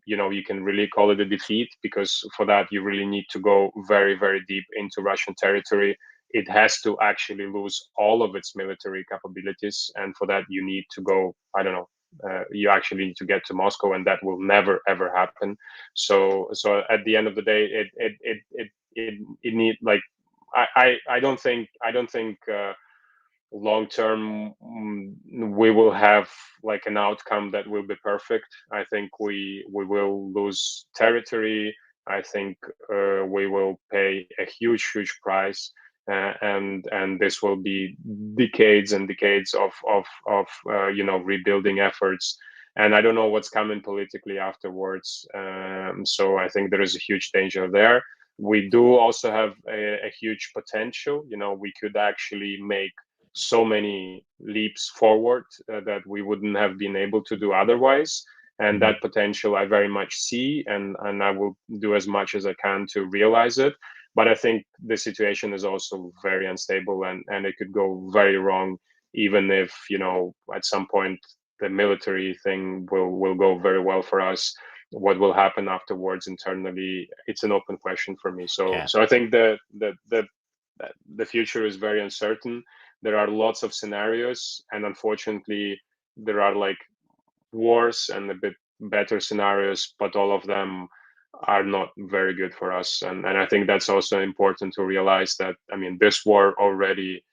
you can really call it a defeat, because for that you really need to go very, very deep into Russian territory. It has to actually lose all of its military capabilities, and for that you need to go, you actually need to get to Moscow, and that will never ever happen. So at the end of the day, it need, like, I don't think long term we will have like an outcome that will be perfect. I think we will lose territory. I think we will pay a huge price, and this will be decades and decades of rebuilding efforts. And I don't know what's coming politically afterwards. So I think there is a huge danger there. We do also have a huge potential. We could actually make so many leaps forward that we wouldn't have been able to do otherwise. And that potential I very much see, and I will do as much as I can to realize it. But I think the situation is also very unstable, and it could go very wrong, even if, at some point the military thing will go very well for us. What will happen afterwards internally, it's an open question for me. So I think the future is very uncertain. There are lots of scenarios, and unfortunately there are like wars and a bit better scenarios, but all of them are not very good for us. And I think that's also important to realize that, this war already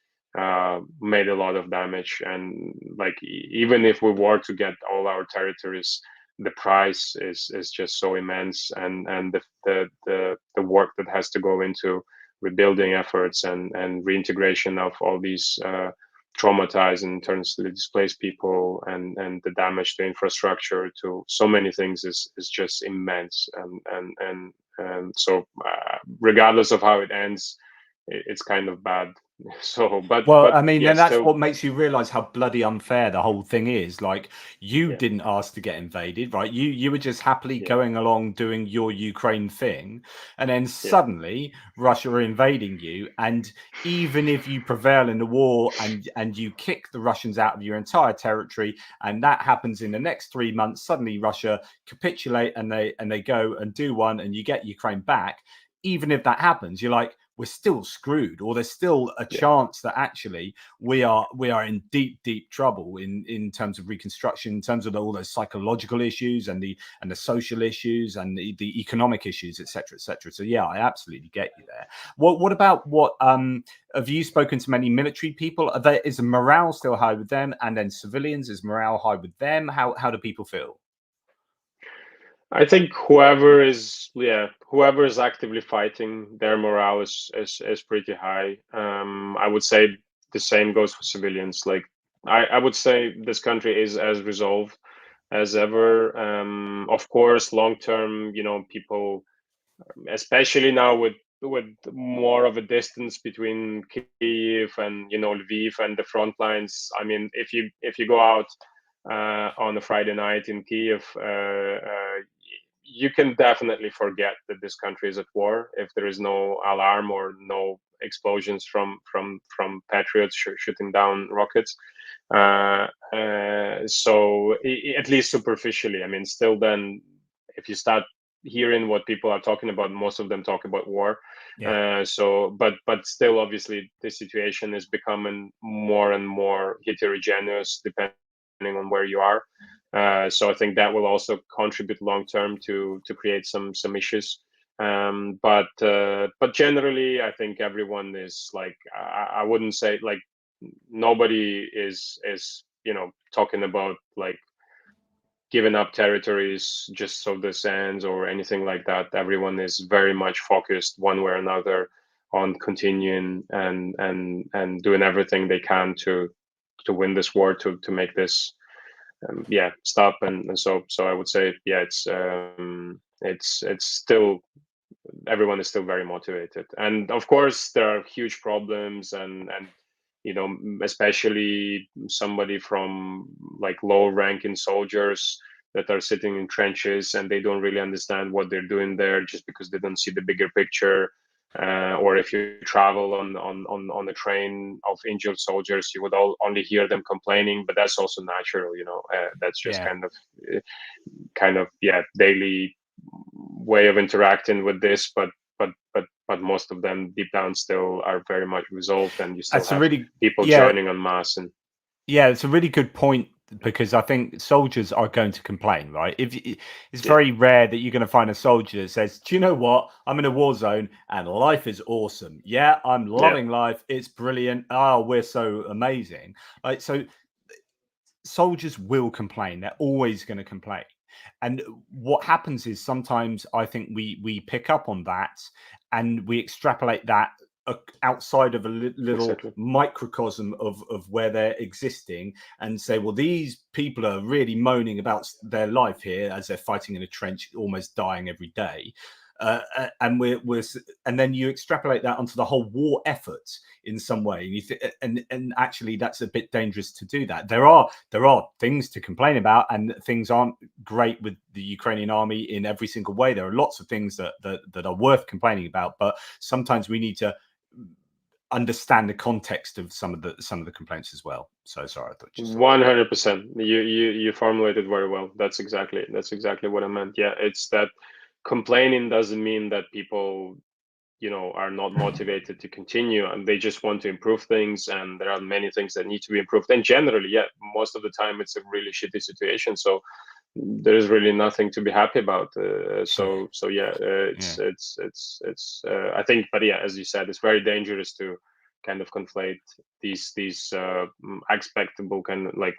made a lot of damage. And like, even if we were to get all our territories, the price is just so immense. And the work that has to go into rebuilding efforts and reintegration of all these traumatized and internally displaced people, and the damage to infrastructure, to so many things is just immense. And so regardless of how it ends, it's kind of bad. So, but I mean, yeah, then that's still, what makes you realize how bloody unfair the whole thing is. Like, you yeah, didn't ask to get invaded, right? You were just happily yeah, going along doing your Ukraine thing, and then yeah, suddenly Russia are invading you. And even if you prevail in the war and you kick the Russians out of your entire territory, and that happens in the next 3 months, suddenly Russia capitulate and they go and do one, and you get Ukraine back. Even if that happens, you're like, we're still screwed, or there's still a yeah. chance that actually we are in deep trouble in terms of reconstruction, in terms of all those psychological issues and the social issues and the economic issues, etc., etc. So yeah, I absolutely get you there. What about have you spoken to many military people? Is the morale still high with them? And then civilians, is morale high with them? How do people feel? I think whoever is actively fighting, their morale is pretty high. I would say the same goes for civilians. Like, I would say this country is as resolved as ever. Of course, long term, people, especially now with more of a distance between Kyiv and Lviv and the front lines. I mean, if you go out on a Friday night in Kyiv, you can definitely forget that this country is at war if there is no alarm or no explosions from patriots shooting down rockets. So at least superficially, I mean, still then, if you start hearing what people are talking about, most of them talk about war. Yeah. But still, obviously, the situation is becoming more and more heterogeneous depending on where you are. So I think that will also contribute long term to create some issues. But generally, I think everyone is like, I wouldn't say like nobody is talking about like giving up territories just so this ends or anything like that. Everyone is very much focused one way or another on continuing and doing everything they can to win this war, to make this stop. And so I would say, yeah, it's still, everyone is still very motivated. And of course there are huge problems, and especially somebody from like low ranking soldiers that are sitting in trenches and they don't really understand what they're doing there just because they don't see the bigger picture. Or if you travel on a train of injured soldiers, you would only hear them complaining, but that's also natural. That's just Yeah. kind of daily way of interacting with this. But most of them deep down still are very much resolved, and you still That's a have really people yeah joining en masse. And Yeah, it's a really good point, because I think soldiers are going to complain, right? It's yeah, very rare that you're going to find a soldier that says, "Do you know what? I'm in a war zone and life is awesome. Yeah, I'm yeah, loving life. It's brilliant. Oh, we're so amazing." Like, so soldiers will complain. They're always going to complain. And what happens is sometimes I think we pick up on that and we extrapolate that outside of a little exactly. microcosm of where they're existing, and say, well, these people are really moaning about their life here as they're fighting in a trench, almost dying every day. And and then you extrapolate that onto the whole war effort in some way, and and actually that's a bit dangerous to do that. There are things to complain about, and things aren't great with the Ukrainian army in every single way. There are lots of things that are worth complaining about, but sometimes we need to understand the context of some of the complaints as well. So sorry, I thought you said. 100%. You formulated very well. That's exactly what I meant. Yeah, it's that complaining doesn't mean that people are not motivated to continue, and they just want to improve things, and there are many things that need to be improved. And generally, yeah, most of the time it's a really shitty situation, so there's really nothing to be happy about. So yeah, Yeah. I think, but yeah, as you said, it's very dangerous to kind of conflate these expectable kind of like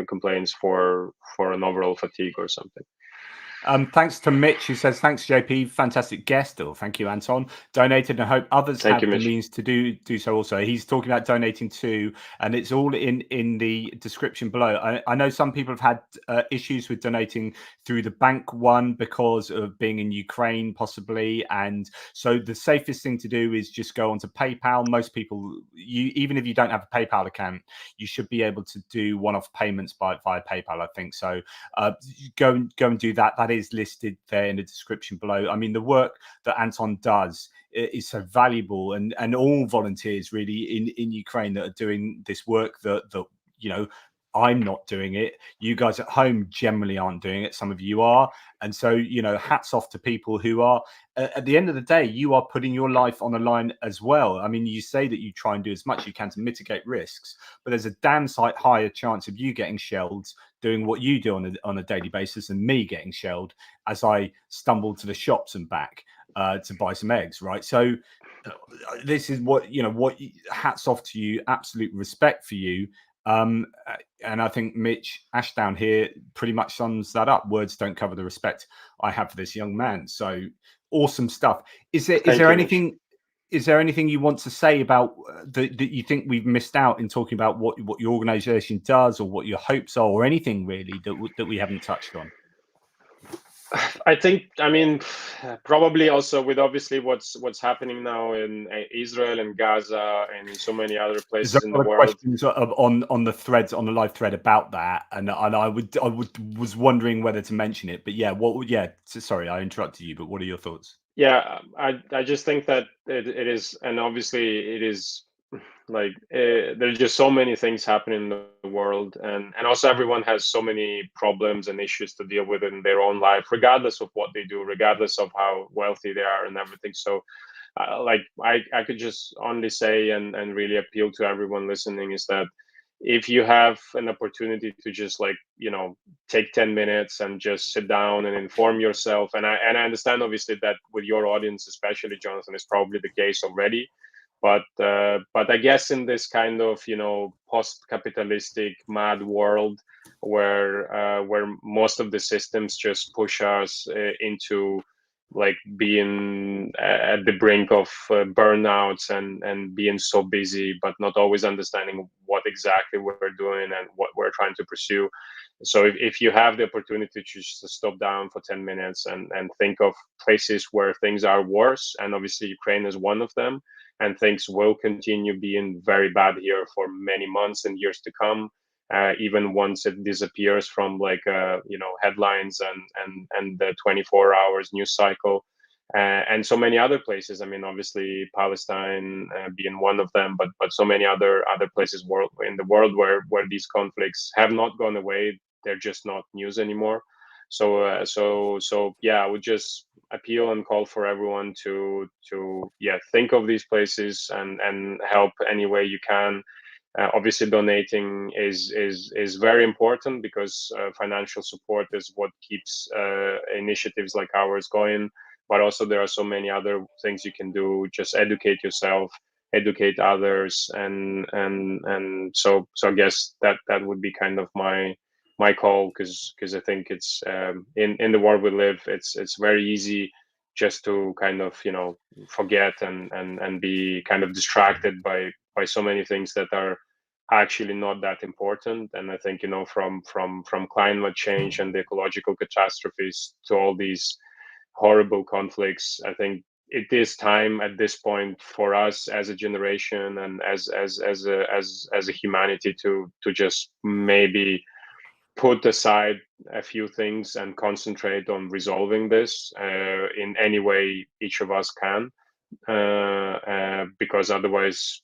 complaints for an overall fatigue or something. Thanks to Mitch, who says, thanks, JP, fantastic guest. Or thank you, Anton. Donated, and I hope others Thank have you, the Mitch. means to do so also. He's talking about donating too, and it's all in the description below. I know some people have had issues with donating through the bank one because of being in Ukraine, possibly. And so the safest thing to do is just go onto PayPal. Most people, even if you don't have a PayPal account, you should be able to do one-off payments via PayPal, I think. So go and do that. That is listed there in the description below. I mean, the work that Anton does is so valuable, and all volunteers really in Ukraine that are doing this work that I'm not doing it. You guys at home generally aren't doing it. Some of you are. And so, hats off to people who are, at the end of the day, you are putting your life on the line as well. I mean, you say that you try and do as much as you can to mitigate risks, but there's a damn sight higher chance of you getting shelled doing what you do on a daily basis than me getting shelled as I stumble to the shops and back to buy some eggs, right? So this is what hats off to you, absolute respect for you. And I think Mitch Ashdown here pretty much sums that up. Words don't cover the respect I have for this young man. So awesome stuff. Is there anything you want to say about that you think we've missed out in talking about what your organization does, or what your hopes are, or anything really that we haven't touched on? I mean, probably also with obviously what's happening now in Israel and Gaza and in so many other places in the world. Questions on the threads, on the live thread about that, and I was wondering whether to mention it, but sorry, I interrupted you, but what are your thoughts? Yeah, I just think that it is, and obviously it is, like there's just so many things happening in the world, and also everyone has so many problems and issues to deal with in their own life, regardless of what they do, regardless of how wealthy they are and everything. So I could just only say and really appeal to everyone listening is that if you have an opportunity to just take 10 minutes and just sit down and inform yourself, and I understand obviously that with your audience, especially Jonathan, is probably the case already. But I guess in this kind of post-capitalistic mad world where most of the systems just push us into being at the brink of burnouts and being so busy, but not always understanding what exactly we're doing and what we're trying to pursue. So if you have the opportunity to just stop down for 10 minutes and think of places where things are worse, and obviously Ukraine is one of them, and things will continue being very bad here for many months and years to come. Even once it disappears from headlines and the 24 hours news cycle, and so many other places. I mean, obviously Palestine being one of them, but so many other places in the world where these conflicts have not gone away. They're just not news anymore. So I would just appeal and call for everyone to think of these places and help any way you can. Obviously, donating is very important because financial support is what keeps initiatives like ours going. But also, there are so many other things you can do. Just educate yourself, educate others, and so I guess that would be kind of my call, because I think it's in the world we live, it's very easy just to kind of forget and be kind of distracted by so many things that are actually not that important. And I think from climate change and the ecological catastrophes to all these horrible conflicts, I think it is time at this point for us as a generation and as a humanity to just maybe put aside a few things and concentrate on resolving this in any way each of us can, because otherwise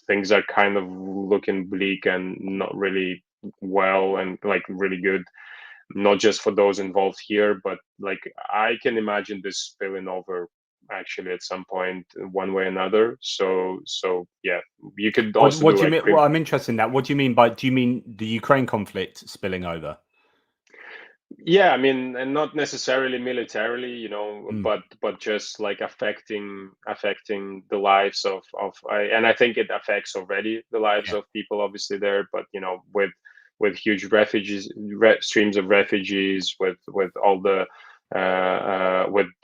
things are kind of looking bleak and not really well and really good, not just for those involved here, but I can imagine this spilling over actually at some point one way or another. So yeah, you could also what do you mean? Well, I'm interested in that. What do you mean do you mean the Ukraine conflict spilling over? Yeah, I mean, and not necessarily militarily, but just affecting the lives of and I think it affects already the lives of people obviously there, but with huge streams of refugees, with all the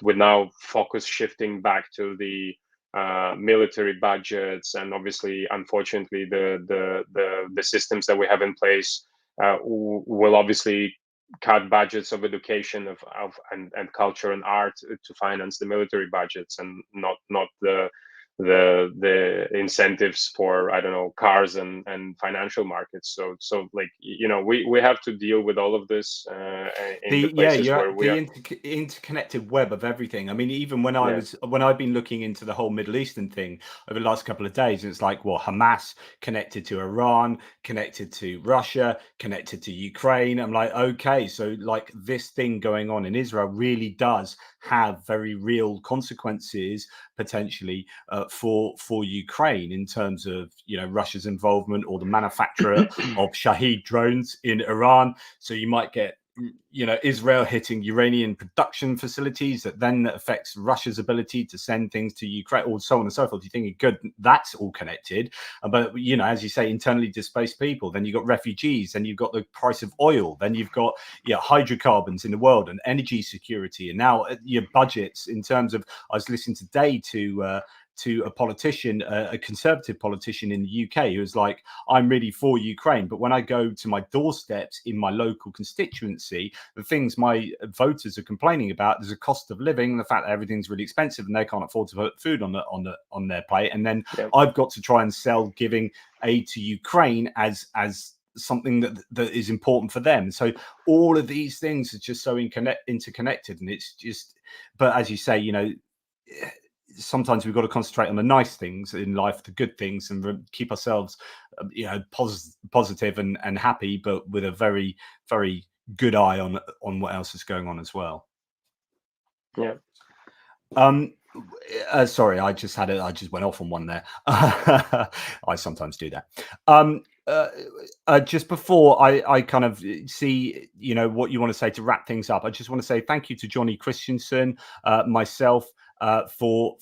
with now focus shifting back to the military budgets, and obviously, unfortunately, the systems that we have in place will obviously cut budgets of education and culture and art to finance the military budgets, and not the incentives for, I don't know, cars and financial markets. So like, we have to deal with all of this in the places where we are. Interconnected web of everything. I mean, even when I've been looking into the whole Middle Eastern thing over the last couple of days, it's like, well, Hamas connected to Iran, connected to Russia, connected to Ukraine. I'm like, okay, so like this thing going on in Israel really does have very real consequences potentially for Ukraine, in terms of, Russia's involvement or the manufacturer of Shahed drones in Iran. So you might get, Israel hitting Iranian production facilities that then affects Russia's ability to send things to Ukraine, or so on and so forth. You're thinking, good, that's all connected. But, as you say, internally displaced people, then you've got refugees, then you've got the price of oil, then you've got hydrocarbons in the world and energy security. And now your budgets, in terms of, I was listening today to a politician, a conservative politician in the UK, who was like, I'm really for Ukraine, but when I go to my doorsteps in my local constituency, the things my voters are complaining about, there's a cost of living, the fact that everything's really expensive and they can't afford to put food on their plate, and then I've got to try and sell giving aid to Ukraine as something that is important for them. So all of these things are just so interconnected, and it's just, but as you say, sometimes we've got to concentrate on the nice things in life, the good things, and keep ourselves, positive and happy, but with a very, very good eye on what else is going on as well. Yeah. Sorry, I just went off on one there. I sometimes do that. Just before I kind of see, what you want to say to wrap things up, I just want to say thank you to Johnny Christensen, myself, for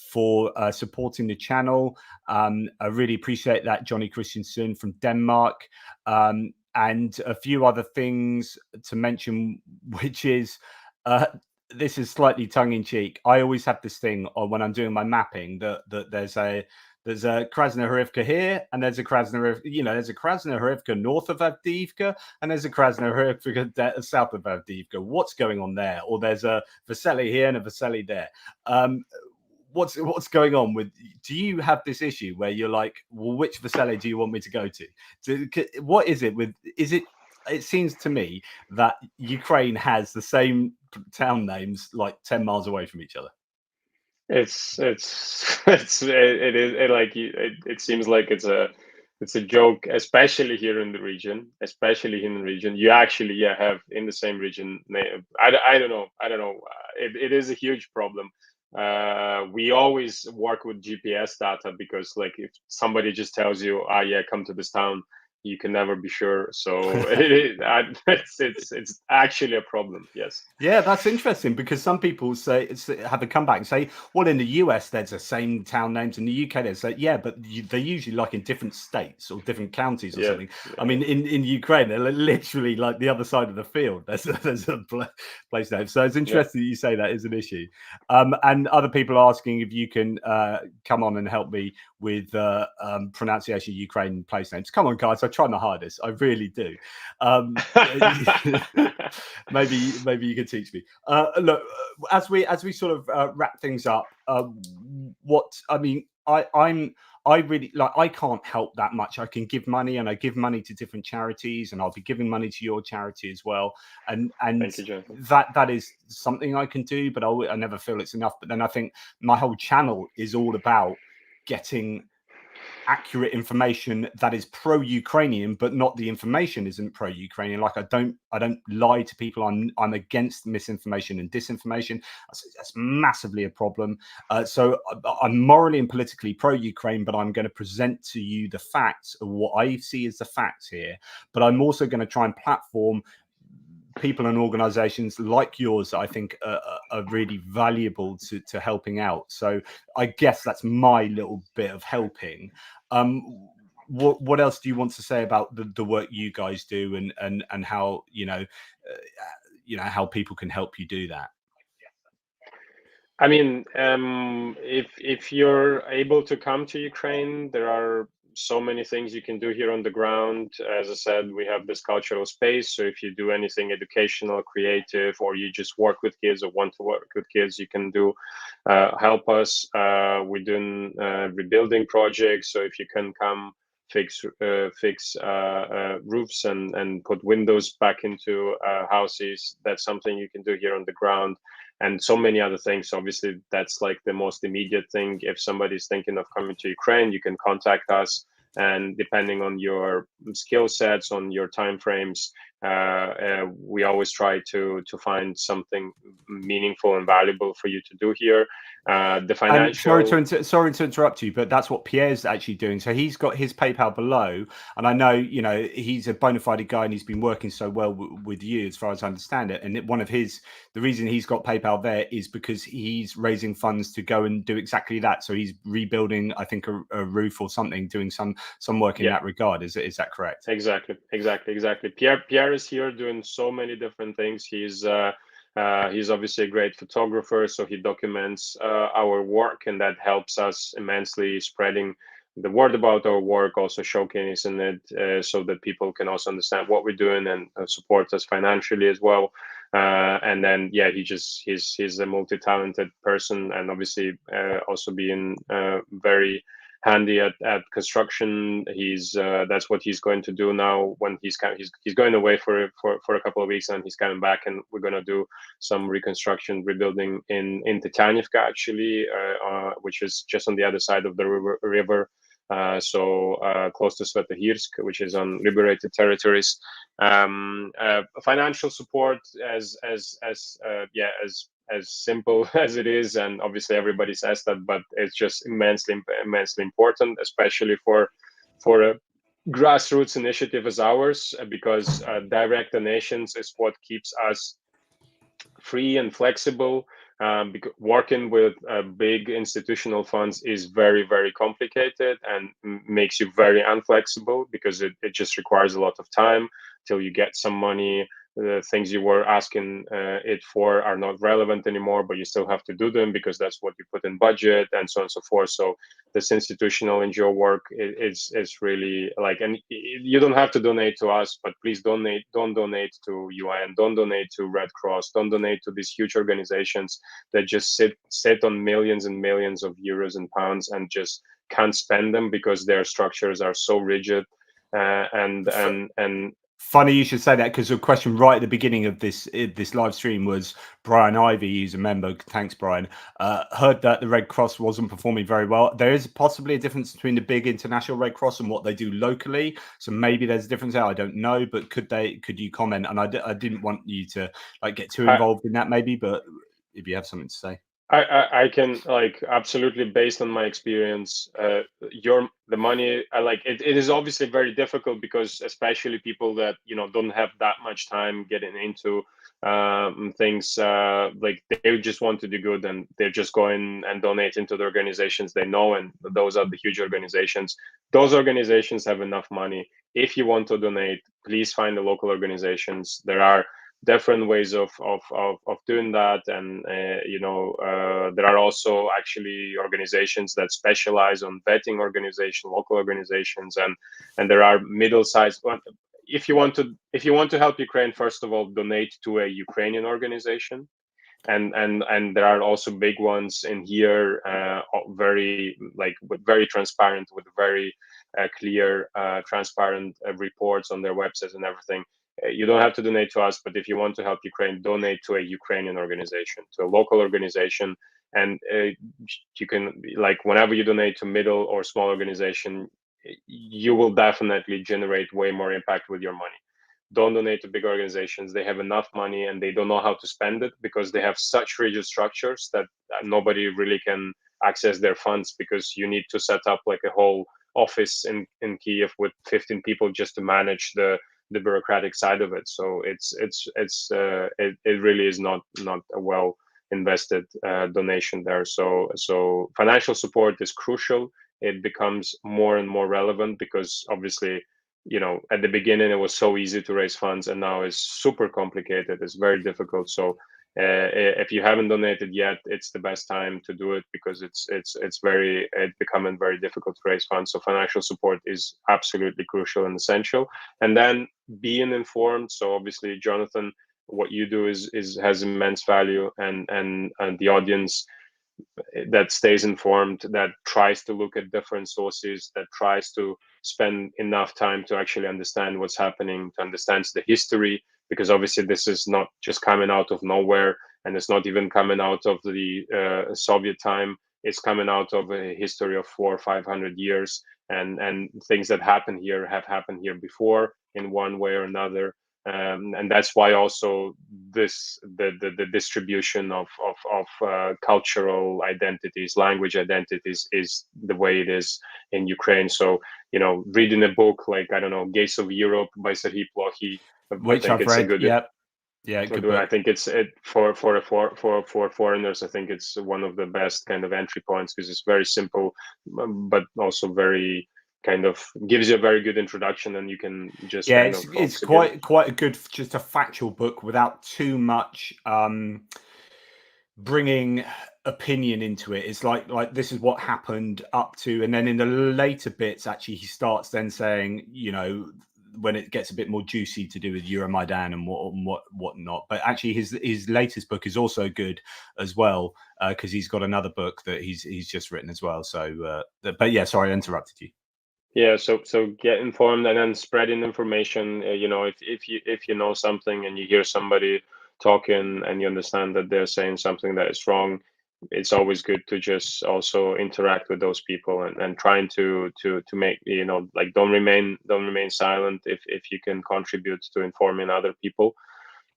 supporting the channel. I really appreciate that, Johnny Christensen from Denmark, and a few other things to mention, which is this is slightly tongue-in-cheek. I always have this thing when I'm doing my mapping that there's a Krasnohorivka here, and there's a Krasnohorivka north of Avdiivka, and there's a Krasnohorivka south of Avdiivka. What's going on there? Or there's a Vasily here and a Vasily there. What's going on with? Do you have this issue where you're like, well, which Vasily do you want me to go to? What is it with? Is it? It seems to me that Ukraine has the same town names like 10 miles away from each other. It seems like it's a joke, especially here in the region. You actually have in the same region. I don't know. It is a huge problem. We always work with GPS data, because like, if somebody just tells you, come to this town, you can never be sure. So it's actually a problem. Yes. Yeah, that's interesting, because some people have a comeback and say, well, in the US there's the same town names, in the UK there's but they're usually like in different states or different counties or something. I mean, in Ukraine they're literally like the other side of the field. There's a place name. So it's interesting that you say that is an issue. And other people are asking if you can come on and help me with pronunciation of Ukraine place names. Come on, guys, I try my hardest. I really do. Maybe you can teach me. Look, as we sort of wrap things up, I really like, I can't help that much. I can give money, and I give money to different charities, and I'll be giving money to your charity as well. And Thank you, Jonathan. that is something I can do, but I never feel it's enough. But then I think my whole channel is all about getting accurate information that is pro-Ukrainian, but not the information isn't pro-Ukrainian. Like, I don't lie to people. I'm against misinformation and disinformation. That's massively a problem. So I'm morally and politically pro-Ukraine, but I'm going to present to you the facts of what I see as the facts here. But I'm also going to try and platform people and organizations like yours that I think are really valuable to helping out. So I guess that's my little bit of helping. what else do you want to say about the work you guys do, and how how people can help you do that? I mean, if you're able to come to Ukraine, there are so many things you can do here on the ground. As I said, we have this cultural space. So if you do anything educational, creative, or you just work with kids or want to work with kids, you can do help us. We're doing rebuilding projects. So if you can come fix roofs and put windows back into houses, that's something you can do here on the ground. And so many other things. Obviously, that's like the most immediate thing. If somebody's thinking of coming to Ukraine, you can contact us. And depending on your skill sets, on your timeframes, we always try to find something meaningful and valuable for you to do here. The financial. Sorry to interrupt you, but that's what Pierre's actually doing. So he's got his PayPal below, and I know he's a bona fide guy, and he's been working so well with you, as far as I understand it. And the reason he's got PayPal there is because he's raising funds to go and do exactly that. So he's rebuilding, I think, a roof or something, doing some work in that regard. Is that correct? Exactly. Pierre is here doing so many different things. He's obviously a great photographer, so he documents our work, and that helps us immensely spreading the word about our work, also showcasing it so that people can also understand what we're doing and support us financially as well. And then, he's a multi-talented person, and obviously also being very handy at construction. That's what he's going to do now when he's going away for a couple of weeks, and he's coming back, and we're going to do some rebuilding in Tityanivka, actually, which is just on the other side of the river. So close to Svetohirsk, which is on liberated territories. Financial support, as simple as it is, and obviously everybody says that, but it's just immensely important, especially for a grassroots initiative as ours, because direct donations is what keeps us free and flexible. Because working with big institutional funds is very, very complicated and makes you very unflexible, because it just requires a lot of time till you get some money. The things you were asking it for are not relevant anymore, but you still have to do them because that's what you put in budget, and so on and so forth. So this institutional NGO work is really like, and you don't have to donate to us, but please don't donate to UN, don't donate to Red Cross, don't donate to these huge organizations that just sit on millions and millions of euros and pounds and just can't spend them because their structures are so rigid. And funny you should say that, because the question right at the beginning of this live stream was Brian Ivy, who's a member. Thanks, Brian. Heard that the Red Cross wasn't performing very well. There is possibly a difference between the big international Red Cross and what they do locally. So maybe there's a difference there. I don't know, but could you comment? And I didn't want you to get too involved in that, maybe, but if you have something to say. I can, absolutely, based on my experience, the money, it is obviously very difficult, because especially people that don't have that much time getting into things, they just want to do good, and they're just going and donating to the organizations they know, and those are the huge organizations. Those organizations have enough money. If you want to donate, please find the local organizations. There are different ways of doing that, and there are also actually organizations that specialize on vetting local organizations, and there are middle-sized. If you want to help Ukraine, first of all, donate to a Ukrainian organization, and there are also big ones in here, very transparent, with very clear, transparent reports on their websites and everything. You don't have to donate to us, but if you want to help Ukraine, donate to a Ukrainian organization, to a local organization. And you can, whenever you donate to middle or small organization, you will definitely generate way more impact with your money. Don't donate to big organizations. They have enough money and they don't know how to spend it, because they have such rigid structures that nobody really can access their funds, because you need to set up a whole office in Kiev with 15 people just to manage the bureaucratic side of it. So it really is not a well invested donation there. So financial support is crucial. it becomes more and more relevant, because obviously, at the beginning it was so easy to raise funds, and now it's super complicated. It's very difficult. So if you haven't donated yet, it's the best time to do it, because it's becoming very difficult to raise funds. So financial support is absolutely crucial and essential. And then being informed. So obviously, Jonathan, what you do has immense value, and the audience that stays informed, that tries to look at different sources, that tries to spend enough time to actually understand what's happening, to understand the history, because obviously this is not just coming out of nowhere, and it's not even coming out of the Soviet time. It's coming out of a history of 400 or 500 years, and things that happen here have happened here before in one way or another. And that's why also the distribution of cultural identities, language identities, is the way it is in Ukraine. So reading a book like, I don't know, Gates of Europe by Serhiy Plokhy, which I've read. Yeah, good book. I think it's for foreigners. I think it's one of the best kind of entry points, because it's very simple, but also very kind of gives you a very good introduction, and you can just it's quite a good, just a factual book without too much bringing opinion into it. It's like this is what happened up to, and then in the later bits, actually, he starts then saying, when it gets a bit more juicy, to do with Euromaidan and whatnot. But actually, his latest book is also good as well, because he's got another book that he's just written as well. So, but yeah, sorry, I interrupted you. Yeah, so get informed, and then spreading information. If you know something and you hear somebody talking and you understand that they're saying something that is wrong, it's always good to just also interact with those people, and trying to make, like, don't remain silent if you can contribute to informing other people.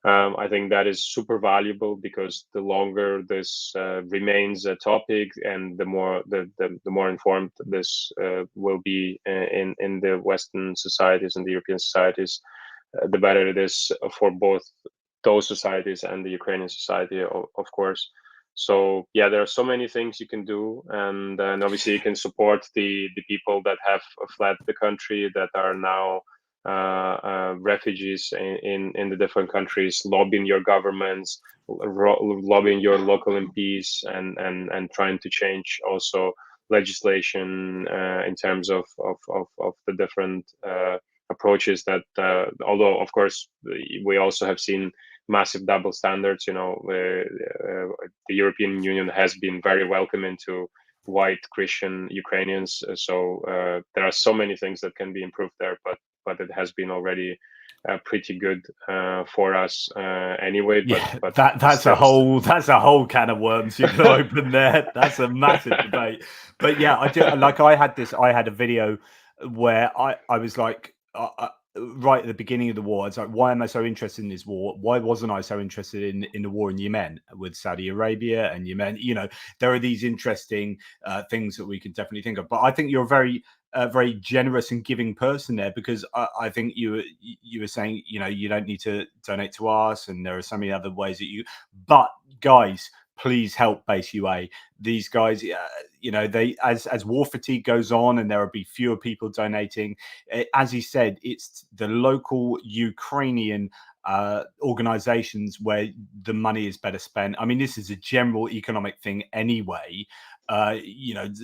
I think that is super valuable, because the longer this remains a topic, and the more informed this will be in the Western societies and the European societies, the better it is for both those societies and the Ukrainian society, of course. So yeah, there are so many things you can do, and obviously you can support the people that have fled the country, that are now refugees in the different countries, lobbying your governments, lobbying your local MPs, and trying to change also legislation in terms of the different approaches that, although of course we also have seen massive double standards. The European Union has been very welcoming to white Christian Ukrainians, so there are so many things that can be improved there, but it has been already pretty good for us anyway. But that's a whole can of worms you can open there. That's a massive debate. But yeah, I do. Like, I had a video where I was like, right at the beginning of the war, it's like, why am I so interested in this war? Why wasn't I so interested in the war in Yemen with Saudi Arabia and Yemen? There are these interesting things that we can definitely think of. But I think you're a very generous and giving person there, because I think you were saying, you don't need to donate to us, and there are so many other ways that but guys, please help Base UA. These guys, they, as war fatigue goes on and there will be fewer people donating, as he said, it's the local Ukrainian organizations where the money is better spent. I mean, this is a general economic thing anyway.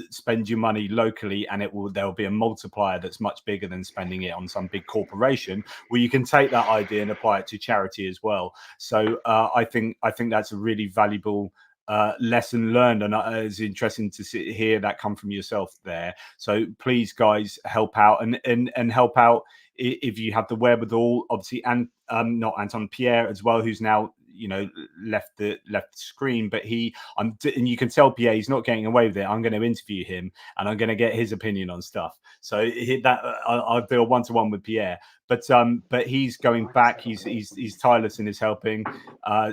Spend your money locally, and there'll be a multiplier that's much bigger than spending it on some big corporation, where you can take that idea and apply it to charity as well. So I think that's a really valuable lesson learned, and it's interesting to hear that come from yourself there. So please, guys, help out and help out if you have the wherewithal. Obviously, and not Anton, Pierre as well, who's now left the screen, but and you can tell Pierre he's not getting away with it. I'm going to interview him, and I'm going to get his opinion on stuff. So I'll do a one-to-one with Pierre. But he's going back. He's tireless in his helping.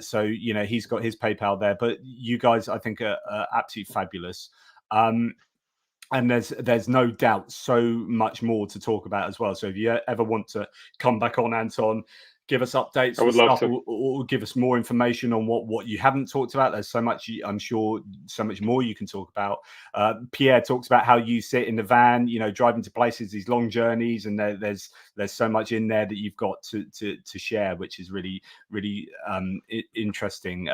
So he's got his PayPal there. But you guys, I think, are absolutely fabulous. And there's no doubt so much more to talk about as well. So if you ever want to come back on, Anton, give us updates I would and love stuff, to. or give us more information on what you haven't talked about. There's so much, I'm sure, so much more you can talk about. Pierre talks about how you sit in the van, you know, driving to places, these long journeys, and there's so much in there that you've got to share, which is really interesting.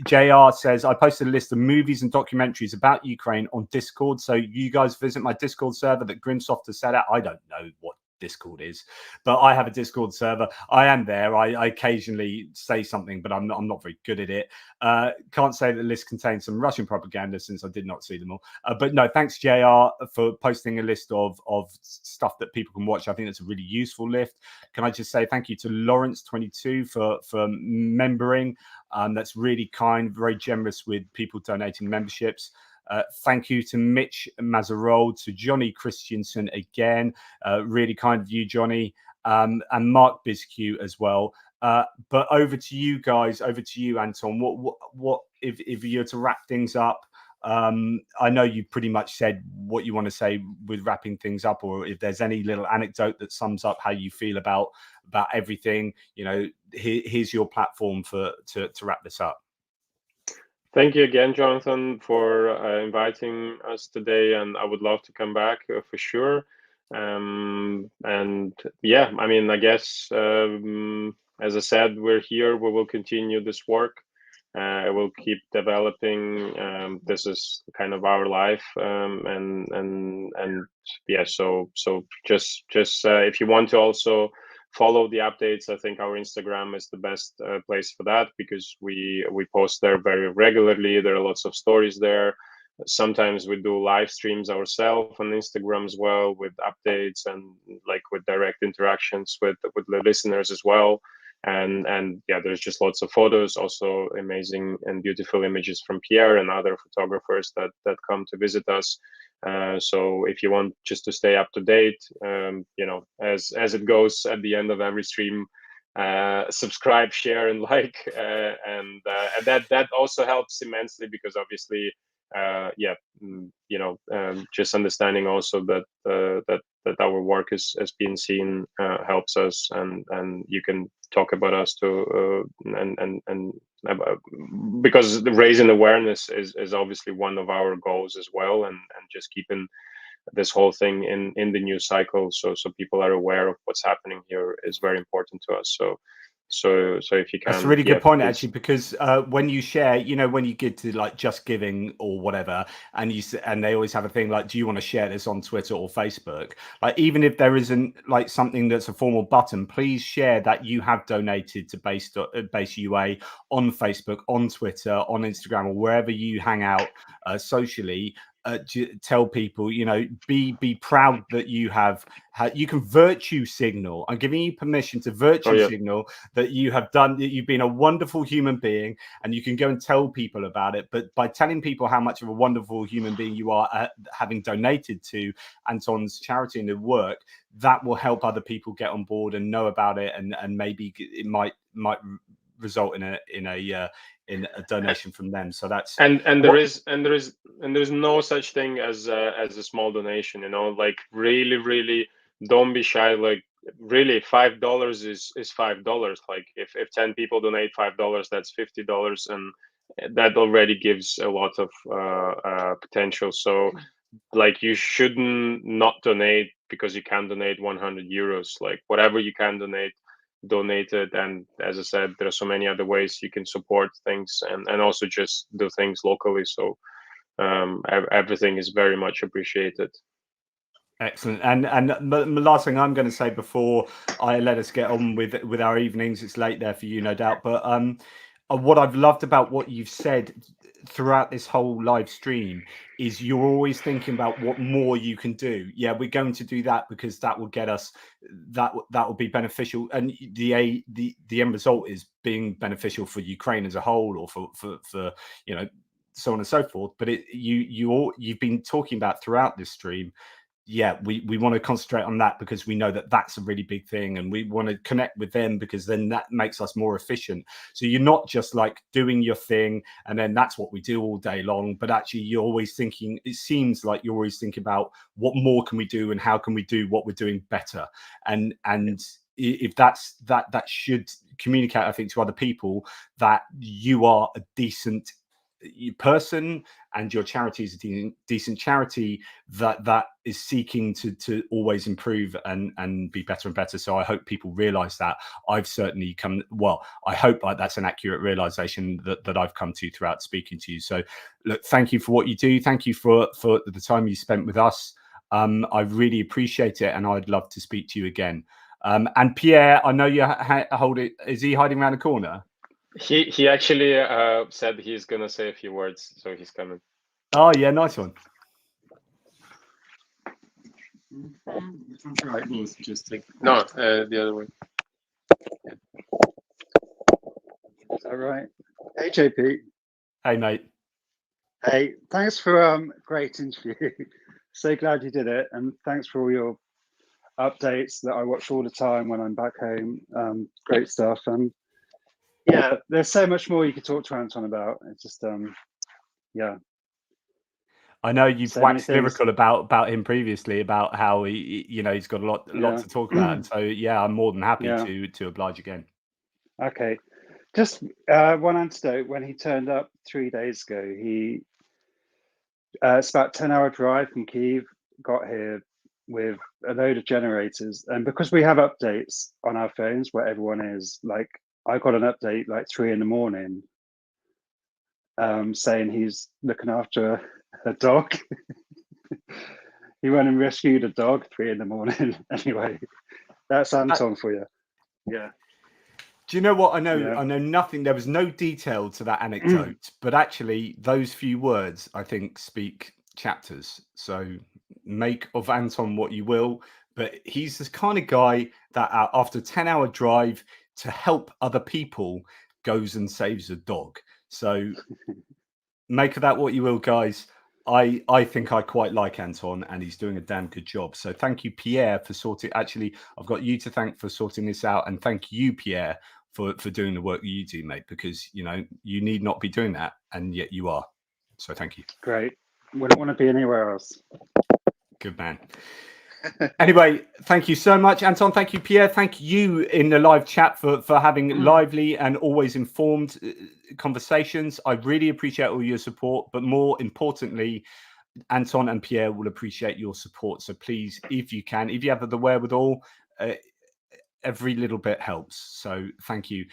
JR says, I posted a list of movies and documentaries about Ukraine on Discord, so you guys visit my Discord server that Grimsoft has set out. I don't know what Discord is, but I have a Discord server. I am there. I occasionally say something, but I'm not very good at it. Can't say that the list contains some Russian propaganda, since I did not see them all. But no, thanks JR for posting a list of stuff that people can watch. I think that's a really useful list. Can I just say thank you to Lawrence22 for membering. That's really kind, very generous with people donating memberships. Thank you to Mitch Mazarol, to Johnny Christensen again. Really kind of you, Johnny, and Mark Biscu as well. But over to you guys, over to you, Anton. What if you're to wrap things up? I know you pretty much said what you want to say with wrapping things up, or if there's any little anecdote that sums up how you feel about everything, you know, here's your platform to wrap this up. Thank you again, Jonathan, for inviting us today, and I would love to come back for sure. And yeah, I mean, I guess as I said, we're here. We will continue this work. I will keep developing. This is kind of our life, and yeah. So just if you want to also follow the updates, I think our Instagram is the best place for that, because we post there very regularly. There are lots of stories there. Sometimes we do live streams ourselves on Instagram as well, with updates and like with direct interactions with the listeners as well. And yeah, there's just lots of photos, also amazing and beautiful images from Pierre and other photographers that come to visit us. So if you want just to stay up to date, you know, as it goes at the end of every stream, subscribe, share, and like, and that also helps immensely, because obviously, yeah, you know, just understanding also that that our work is being seen helps us, and you can talk about us to and because raising awareness is obviously one of our goals as well, and just keeping this whole thing in the news cycle, so people are aware of what's happening here, is very important to us. So if you can, that's a really good point, actually, because when you share, you know, when you get to like Just Giving or whatever, and they always have a thing like, do you want to share this on Twitter or Facebook? Like, even if there isn't like something that's a formal button, please share that you have donated to Base UA on Facebook, on Twitter, on Instagram, or wherever you hang out socially. Tell people, you know, be proud that you have you can virtue signal. I'm giving you permission to virtue signal that you have done, that you've been a wonderful human being, and you can go and tell people about it. But by telling people how much of a wonderful human being you are, having donated to Anton's charity and the work, that will help other people get on board and know about it, and maybe it might result in a donation from them. So that's there's no such thing as a small donation, you know, like really don't be shy. Like really, $5 is $5. Like if 10 people donate $5, that's $50, and that already gives a lot of potential. So like, you shouldn't not donate because you can donate 100 euros. Like whatever you can donate it. And as I said, there are so many other ways you can support things, and also just do things locally. So everything is very much appreciated. Excellent. And the last thing I'm going to say before I let us get on with our evenings, it's late there for you, no doubt, but what I've loved about what you've said throughout this whole live stream is you're always thinking about what more you can do. Yeah, we're going to do that because that will get us, that will be beneficial, and the end result is being beneficial for Ukraine as a whole, or for you know, so on and so forth. But you've been talking about throughout this stream, yeah, we want to concentrate on that because we know that that's a really big thing, and we want to connect with them because then that makes us more efficient. So you're not just like doing your thing and then that's what we do all day long, but actually you're always thinking, it seems like you're always thinking about what more can we do and how can we do what we're doing better. And if that should communicate, I think, to other people that you are a decent person and your charity is a decent charity that is seeking to always improve and be better and better. So I hope people realize that. I've certainly I hope that's an accurate realization that I've come to throughout speaking to you. So look, thank you for what you do. Thank you for the time you spent with us. I really appreciate it, and I'd love to speak to you again. And Pierre, I know you hold it. Is he hiding around the corner? He actually said he's gonna say a few words, so he's coming. Oh yeah, nice one. Right, both just take. No, the other way. All right. Hey, JP. Hey, mate. Hey, thanks for great interview. So glad you did it, and thanks for all your updates that I watch all the time when I'm back home. Great stuff, and yeah, there's so much more you could talk to Anton about. It's just yeah. I know you've So many waxed things. lyrical about him previously, about how he's got a lot to talk about, and so yeah, I'm more than happy to oblige again. Okay, just one anecdote. When he turned up 3 days ago, it's about 10-hour drive from Kyiv. Got here with a load of generators, and because we have updates on our phones where everyone is, like I got an update like 3 a.m, saying he's looking after a dog. He went and rescued a dog 3 a.m. Anyway, that's Anton for you. Yeah. Do you know what I know? Yeah. I know nothing. There was no detail to that anecdote, but actually, those few words I think speak chapters. So make of Anton what you will, but he's this kind of guy that after a 10-hour drive to help other people goes and saves a dog. So make of that what you will, guys. I think I quite like Anton, and he's doing a damn good job. So thank you, Pierre, for sorting. Actually, I've got you to thank for sorting this out, and thank you, Pierre, for doing the work you do, mate. Because you need not be doing that, and yet you are. So thank you. Great. Wouldn't want to be anywhere else. Good man. Anyway, thank you so much, Anton. Thank you, Pierre. Thank you in the live chat for having lively and always informed conversations. I really appreciate all your support, but more importantly, Anton and Pierre will appreciate your support. So please, if you can, if you have the wherewithal, every little bit helps. So thank you.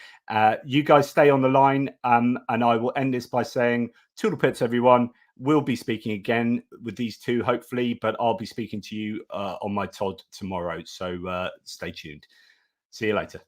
You guys stay on the line, and I will end this by saying toodle pits, everyone. We'll be speaking again with these two, hopefully, but I'll be speaking to you on my Todd tomorrow. So stay tuned. See you later.